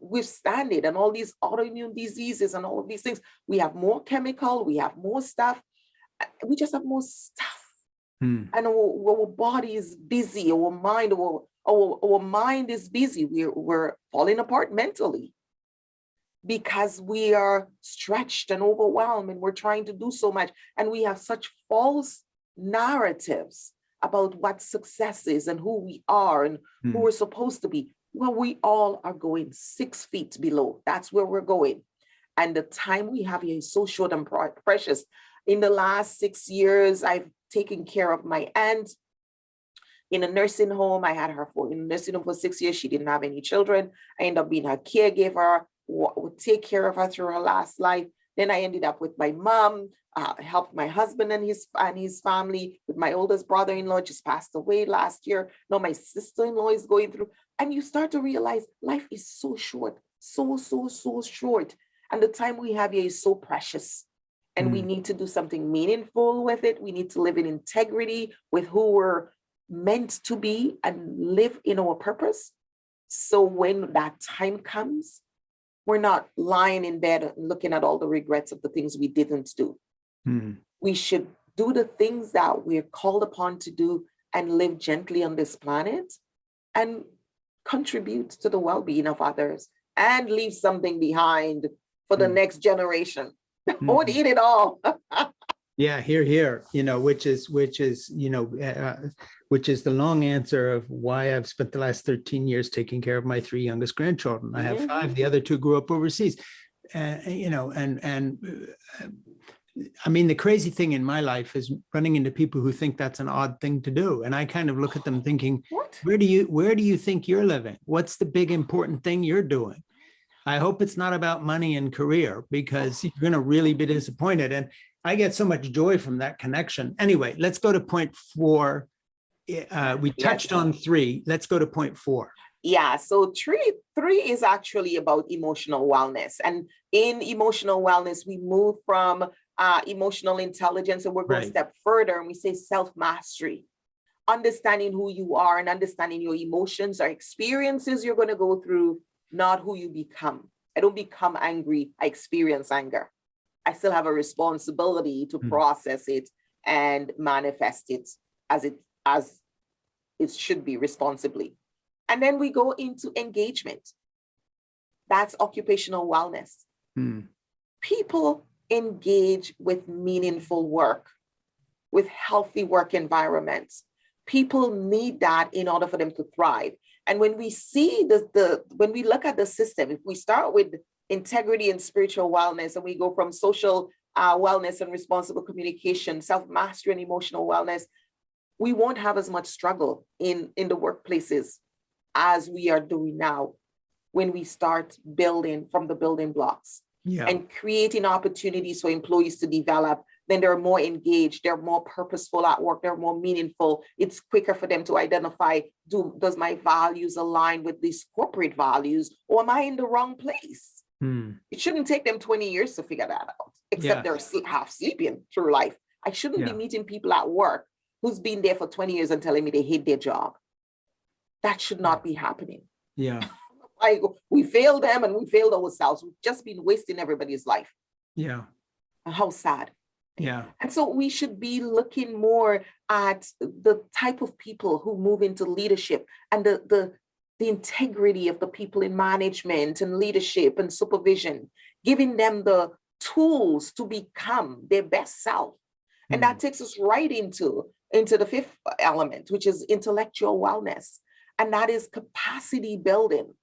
withstand it, and all these autoimmune diseases and all of these things. We have more chemical, we have more stuff, we just have more stuff. And our body is busy, our mind is busy. We're falling apart mentally because we are stretched and overwhelmed, and we're trying to do so much. And we have such false narratives about what success is and who we are and who we're supposed to be. Well, we all are going 6 feet below. That's where we're going. And the time we have here is so short and precious. In the last 6 years, I've taken care of my aunt in a nursing home. I had her in a nursing home for 6 years. She didn't have any children. I ended up being her caregiver, would take care of her through her last life. Then I ended up with my mom, helped my husband and his family, with my oldest brother-in-law, just passed away last year. Now my sister-in-law is going through. And you start to realize life is so short, so short. And the time we have here is so precious. And we need to do something meaningful with it. We need to live in integrity with who we're meant to be and live in our purpose. So when that time comes, we're not lying in bed and looking at all the regrets of the things we didn't do. We should do the things that we're called upon to do and live gently on this planet and contribute to the well-being of others and leave something behind for the next generation. Won't eat it all. Yeah, here, which is the long answer of why I've spent the last 13 years taking care of my 3 youngest grandchildren. I have 5, the other 2 grew up overseas. I mean, the crazy thing in my life is running into people who think that's an odd thing to do. And I kind of look at them thinking, where do you think you're living? What's the big important thing you're doing? I hope it's not about money and career, because you're going to really be disappointed. And I get so much joy from that connection. Anyway, let's go to point 4. We touched on 3. Let's go to point 4. Yeah, so three is actually about emotional wellness. And in emotional wellness, we move from emotional intelligence, and we're going a step further, and we say self-mastery. Understanding who you are and understanding your emotions or experiences you're going to go through, not who you become. I don't become angry, I experience anger. I still have a responsibility to process it and manifest it as it should be responsibly. And then we go into engagement. That's occupational wellness. People engage with meaningful work, with healthy work environments. People need that in order for them to thrive. And when we see when we look at the system, if we start with integrity and spiritual wellness, and we go from social wellness and responsible communication, self-mastery and emotional wellness, we won't have as much struggle in the workplaces as we are doing now when we start building from the building blocks and creating opportunities for employees to develop. Then they're more engaged, they're more purposeful at work, they're more meaningful. It's quicker for them to identify, does my values align with these corporate values, or am I in the wrong place? It shouldn't take them 20 years to figure that out, except they're half sleeping through life. I shouldn't be meeting people at work who's been there for 20 years and telling me they hate their job. That should not be happening. We failed them and we failed ourselves. We've just been wasting everybody's life. How sad. And so we should be looking more at the type of people who move into leadership and the integrity of the people in management and leadership and supervision, giving them the tools to become their best self. And that takes us right into the fifth element, which is intellectual wellness. And that is capacity building.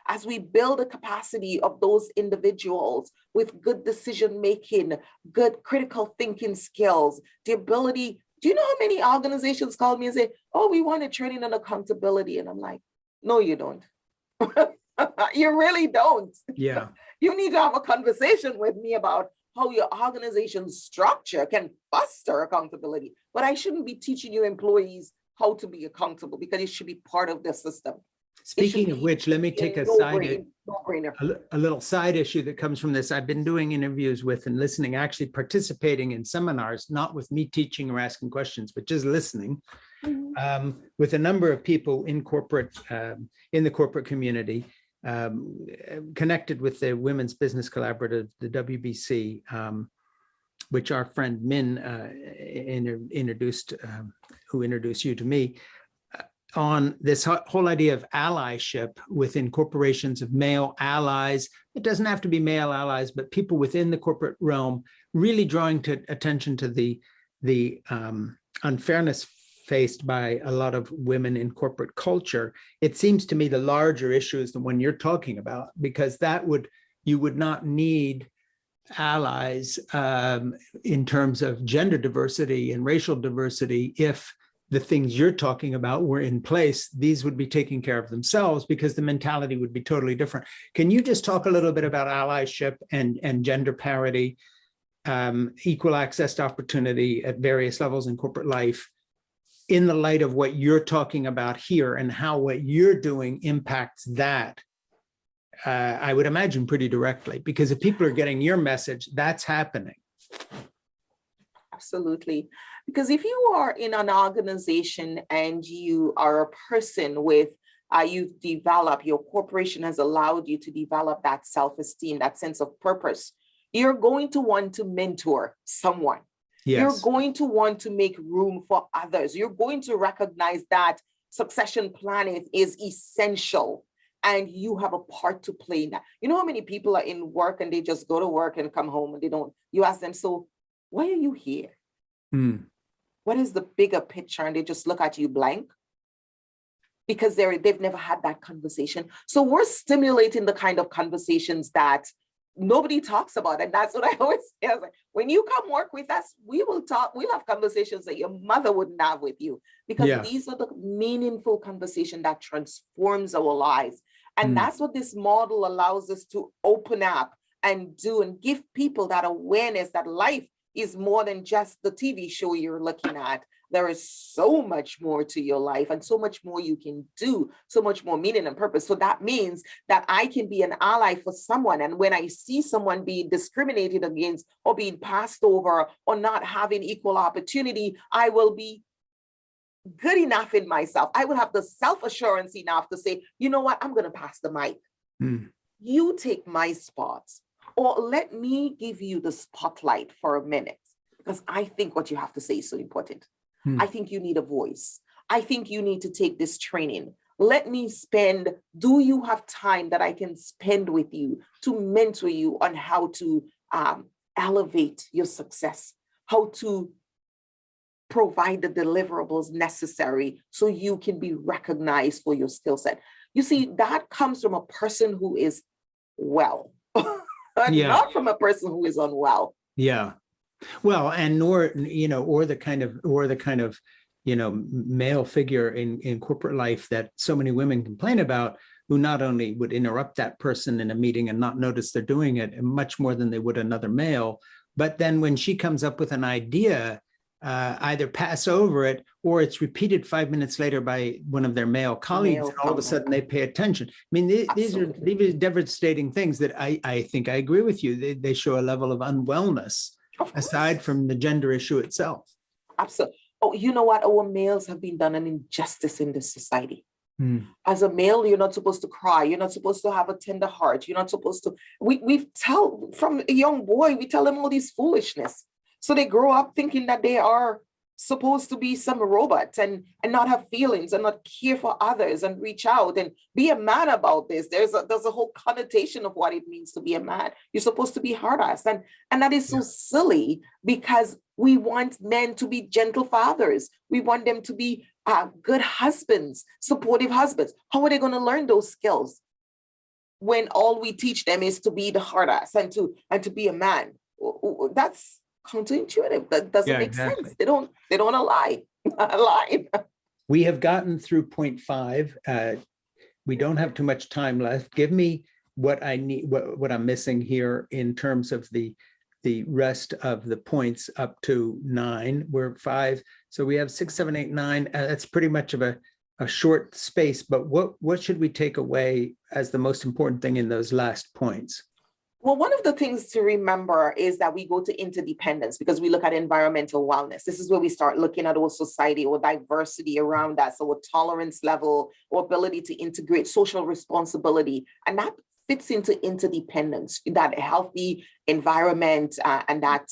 As we build the capacity of those individuals with good decision making, good critical thinking skills, the ability, do you know how many organizations call me and say, oh, we want a training on accountability? And I'm like, no, you don't. You really don't. Yeah. You need to have a conversation with me about how your organization's structure can foster accountability. But I shouldn't be teaching your employees how to be accountable, because it should be part of the system. Speaking of which, let me take a little side issue that comes from this. I've been doing interviews with and listening, actually participating in seminars, not with me teaching or asking questions, but just listening, with a number of people in corporate, in the corporate community, connected with the Women's Business Collaborative, the WBC, which our friend Min introduced, who introduced you to me, on this whole idea of allyship within corporations, of male allies. It doesn't have to be male allies, but people within the corporate realm, really drawing attention to the unfairness faced by a lot of women in corporate culture. It seems to me the larger issue is the one you're talking about, because you would not need allies in terms of gender diversity and racial diversity if the things you're talking about were in place. These would be taking care of themselves, because the mentality would be totally different. Can you just talk a little bit about allyship and gender parity, equal access to opportunity at various levels in corporate life, in the light of what you're talking about here, and how what you're doing impacts that? I would imagine pretty directly, because if people are getting your message, that's happening. Absolutely. Because if you are in an organization and you are a person with, you've developed, your corporation has allowed you to develop that self-esteem, that sense of purpose, you're going to want to mentor someone. Yes. You're going to want to make room for others. You're going to recognize that succession planning is essential, and you have a part to play in that. You know how many people are in work and they just go to work and come home and they don't, you ask them, so why are you here? What is the bigger picture? And they just look at you blank, because they've never had that conversation. So we're stimulating the kind of conversations that nobody talks about. And that's what I always say. I was like, when you come work with us, we will talk, we'll have conversations that your mother wouldn't have with you, because these are the meaningful conversation that transforms our lives. And that's what this model allows us to open up and do, and give people that awareness that life is more than just the TV show you're looking at. There is so much more to your life, and so much more you can do, so much more meaning and purpose. So that means that I can be an ally for someone. And when I see someone being discriminated against, or being passed over, or not having equal opportunity, I will be good enough in myself. I will have the self-assurance enough to say, you know what, I'm going to pass the mic. You take my spot. Or let me give you the spotlight for a minute, because I think what you have to say is so important. I think you need a voice. I think you need to take this training. Let me do you have time that I can spend with you to mentor you on how to elevate your success, how to provide the deliverables necessary so you can be recognized for your skill set. You see, that comes from a person who is well. Not from a person who is unwell. Yeah. Well, and or the kind of, male figure in corporate life that so many women complain about, who not only would interrupt that person in a meeting and not notice they're doing it much more than they would another male, but then when she comes up with an idea, either pass over it, or it's repeated 5 minutes later by one of their male colleagues, and all of a sudden they pay attention. I mean, these are devastating things that I think I agree with you. They show a level of unwellness aside from the gender issue itself. Absolutely. Oh, you know what? Our males have been done an injustice in this society. As a male, you're not supposed to cry. You're not supposed to have a tender heart. You're not supposed to, we tell from a young boy, we tell them all this foolishness. So they grow up thinking that they are supposed to be some robot and not have feelings and not care for others and reach out and be a man about this. There's a whole connotation of what it means to be a man. You're supposed to be hard-ass. And that is so silly, because we want men to be gentle fathers. We want them to be good husbands, supportive husbands. How are they going to learn those skills when all we teach them is to be the hard-ass and to be a man? That's counterintuitive. That doesn't make sense. They don't align. We have gotten through point 5. We don't have too much time left. Give me what I need, what I'm missing here in terms of the rest of the points up to 9. We're 5. So we have 6, 7, 8, 9. That's pretty much of a short space, but what should we take away as the most important thing in those last points? Well, one of the things to remember is that we go to interdependence because we look at environmental wellness. This is where we start looking at our society or diversity around us, our tolerance level, or ability to integrate social responsibility. And that fits into interdependence, that healthy environment and that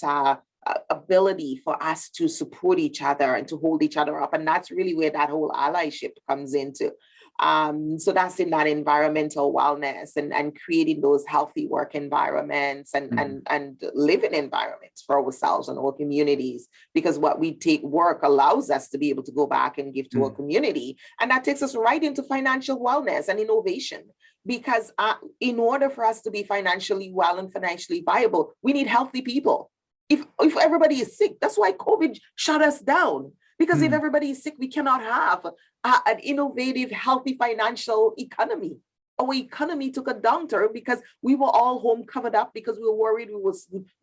ability for us to support each other and to hold each other up. And that's really where that whole allyship comes into. So that's in that environmental wellness and creating those healthy work environments and living environments for ourselves and our communities, because what we take work allows us to be able to go back and give to our community. And that takes us right into financial wellness and innovation, because in order for us to be financially well and financially viable, we need healthy people. If everybody is sick, that's why COVID shut us down. Because if everybody is sick, we cannot have an innovative, healthy financial economy. Our economy took a downturn because we were all home covered up because we were worried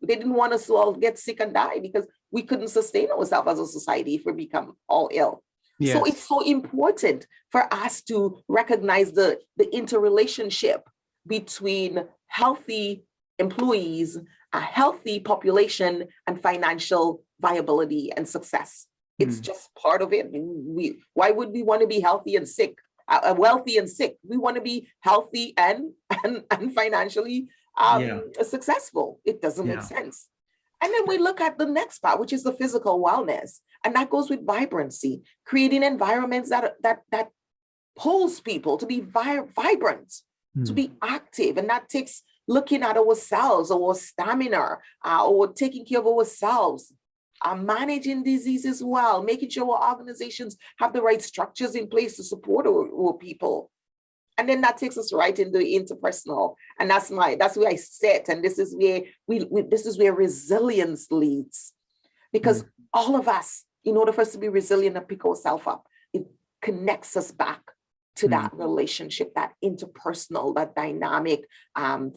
they didn't want us to all get sick and die because we couldn't sustain ourselves as a society if we become all ill. Yes. So it's so important for us to recognize the interrelationship between healthy employees, a healthy population, and financial viability and success. It's just part of it. Why would we want to be healthy and sick, wealthy and sick? We want to be healthy and financially successful. It doesn't make sense. And then we look at the next part, which is the physical wellness, and that goes with vibrancy, creating environments that pulls people to be vibrant, to be active, and that takes looking at ourselves, our stamina, or taking care of ourselves. Managing diseases well, making sure our organizations have the right structures in place to support our people. And then that takes us right into interpersonal. And that's where I sit. And this is where resilience leads. Because all of us, in order for us to be resilient and pick ourselves up, it connects us back to that relationship, that interpersonal, that dynamic,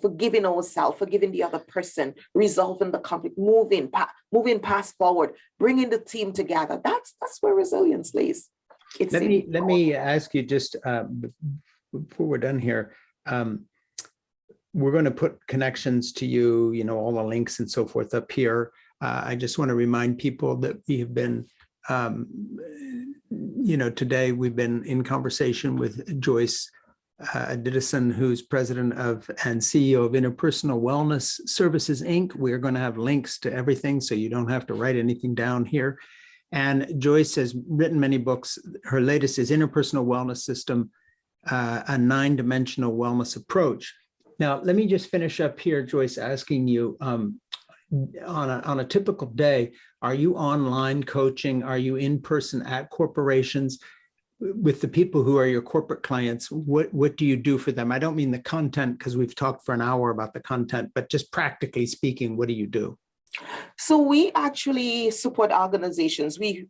forgiving ourselves, forgiving the other person, resolving the conflict, moving past forward, bringing the team together. That's where resilience lays. Let me ask you just before we're done here. We're going to put connections to you, all the links and so forth up here. I just want to remind people that we have been today we've been in conversation with Joyce Odidison, who's president of and CEO of Interpersonal Wellness Services, Inc. We're going to have links to everything, so you don't have to write anything down here. And Joyce has written many books. Her latest is Interpersonal Wellness System, a 9-dimensional wellness approach. Now, let me just finish up here, Joyce, asking you, on a typical day, are you online coaching? Are you in person at corporations with the people who are your corporate clients? What do you do for them? I don't mean the content, because we've talked for an hour about the content, but just practically speaking, what do you do? So we actually support organizations. We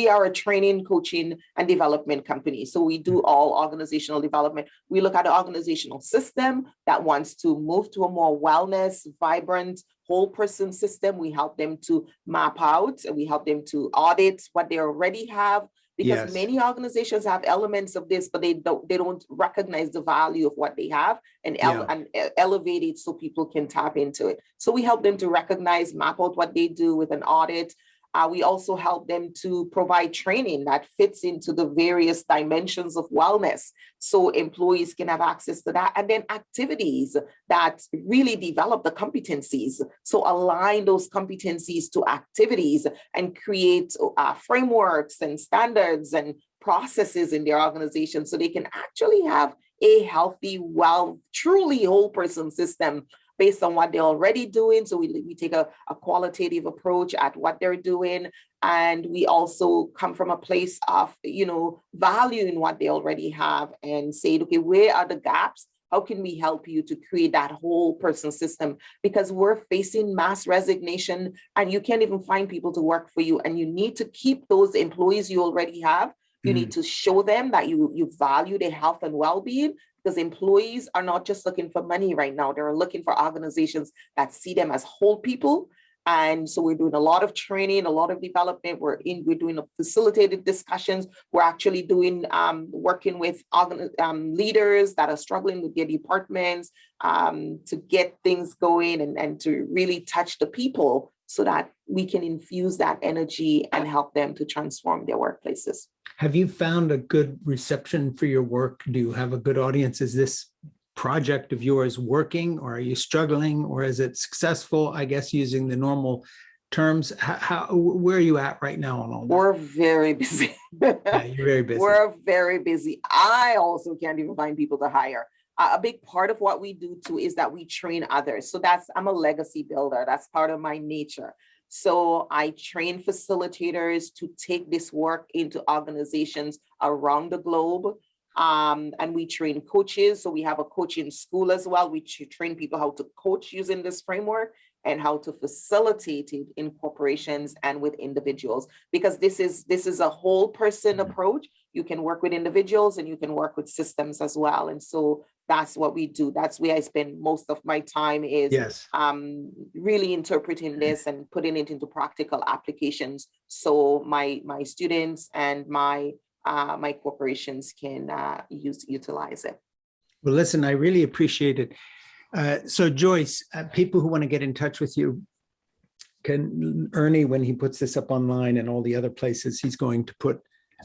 are a training, coaching, and development company. So we do all organizational development. We look at an organizational system that wants to move to a more wellness, vibrant, whole person system. We help them to map out, and we help them to audit what they already have. Because many organizations have elements of this, but they don't recognize the value of what they have and elevate it so people can tap into it. So we help them to recognize, map out what they do with an audit. We also help them to provide training that fits into the various dimensions of wellness, so employees can have access to that. And then activities that really develop the competencies. So align those competencies to activities and create frameworks and standards and processes in their organization so they can actually have a healthy, truly whole person system based on what they're already doing. So we take a qualitative approach at what they're doing. And we also come from a place of, valuing what they already have and say, okay, where are the gaps? How can we help you to create that whole person system? Because we're facing mass resignation and you can't even find people to work for you. And you need to keep those employees you already have. You need to show them that you value their health and well-being, because employees are not just looking for money right now. They're looking for organizations that see them as whole people. And so we're doing a lot of training, a lot of development. We're doing facilitated discussions. We're actually doing working with leaders that are struggling with their departments to get things going and to really touch the people so that we can infuse that energy and help them to transform their workplaces. Have you found a good reception for your work? Do you have a good audience? Is this project of yours working, or are you struggling, or is it successful? I guess using the normal terms, where are you at right now on all that? We're very busy. Yeah, you're very busy. We're very busy. I also can't even find people to hire. A big part of what we do too is that we train others. So I'm a legacy builder. That's part of my nature. So I train facilitators to take this work into organizations around the globe. And we train coaches. So we have a coaching school as well. We train people how to coach using this framework and how to facilitate it in corporations and with individuals, because this is a whole person approach. You can work with individuals and you can work with systems as well. And so that's what we do. That's where I spend most of my time is really interpreting this and putting it into practical applications. So my students and my corporations can utilize it. Well, listen, I really appreciate it. So Joyce, people who want to get in touch with you, Ernie, when he puts this up online and all the other places, he's going to put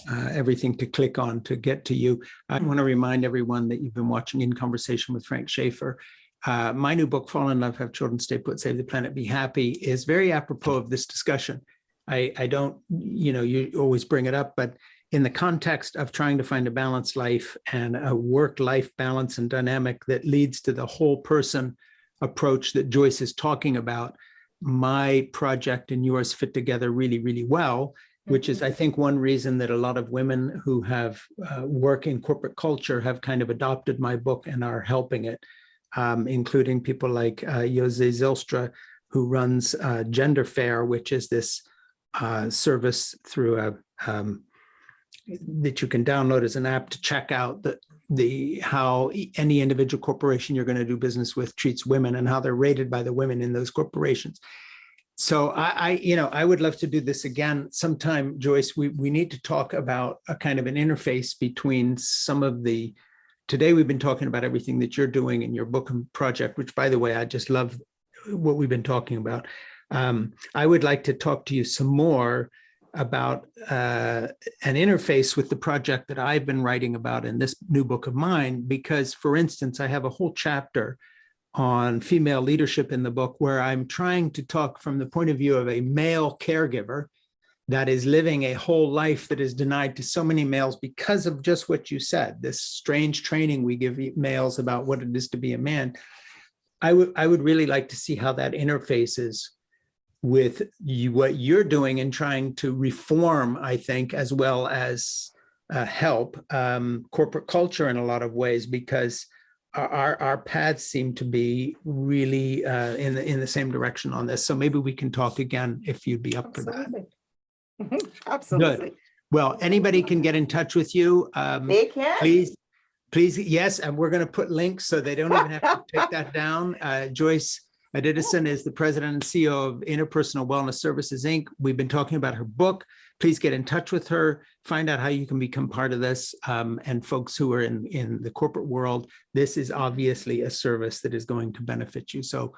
everything to click on to get to you. I want to remind everyone that you've been watching In Conversation with Frank Schaeffer. My new book, Fall in Love, Have Children, Stay Put, Save the Planet, Be Happy, is very apropos of this discussion. I don't, you always bring it up, but in the context of trying to find a balanced life and a work-life balance and dynamic that leads to the whole person approach that Joyce is talking about, my project and yours fit together really, really well, which is, I think, one reason that a lot of women who have work in corporate culture have kind of adopted my book and are helping it, including people like Jose Zylstra, who runs Gender Fair, which is this service through that you can download as an app to check out how any individual corporation you're going to do business with treats women and how they're rated by the women in those corporations. So I would love to do this again sometime, Joyce. We need to talk about a kind of an interface between some of today we've been talking about everything that you're doing in your book and project, which, by the way, I just love what we've been talking about. I would like to talk to you some more about an interface with the project that I've been writing about in this new book of mine, because, for instance, I have a whole chapter on female leadership in the book where I'm trying to talk from the point of view of a male caregiver that is living a whole life that is denied to so many males because of just what you said, this strange training we give males about what it is to be a man. I would really like to see how that interfaces with what you're doing and trying to reform, I think, as well as help corporate culture in a lot of ways, because our paths seem to be really in the same direction on this. So maybe we can talk again if you'd be up for that. Absolutely. Good. Well, anybody can get in touch with you. They can. Please, yes, and we're going to put links so they don't even have to take that down. Joyce Odidison is the president and CEO of Interpersonal Wellness Services, Inc. We've been talking about her book. Please get in touch with her, find out how you can become part of this. And folks who are in the corporate world, this is obviously a service that is going to benefit you. So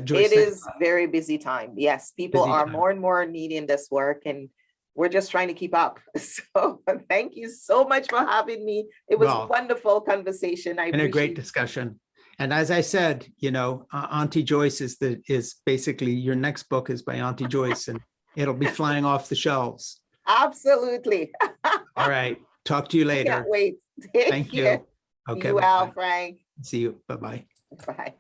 Joyce, It is very busy time. Yes, people busy are time. more and more needing this work, and we're just trying to keep up. So thank you so much for having me. It was a Well, wonderful conversation. I and a great appreciate it. discussion. And as I said, Auntie Joyce is basically your next book is by Auntie Joyce, and it'll be flying off the shelves. Absolutely. All right. Talk to you Can't later. wait. Take Thank care. you. Okay. You well, bye-bye. Frank. See you. Bye-bye. Bye.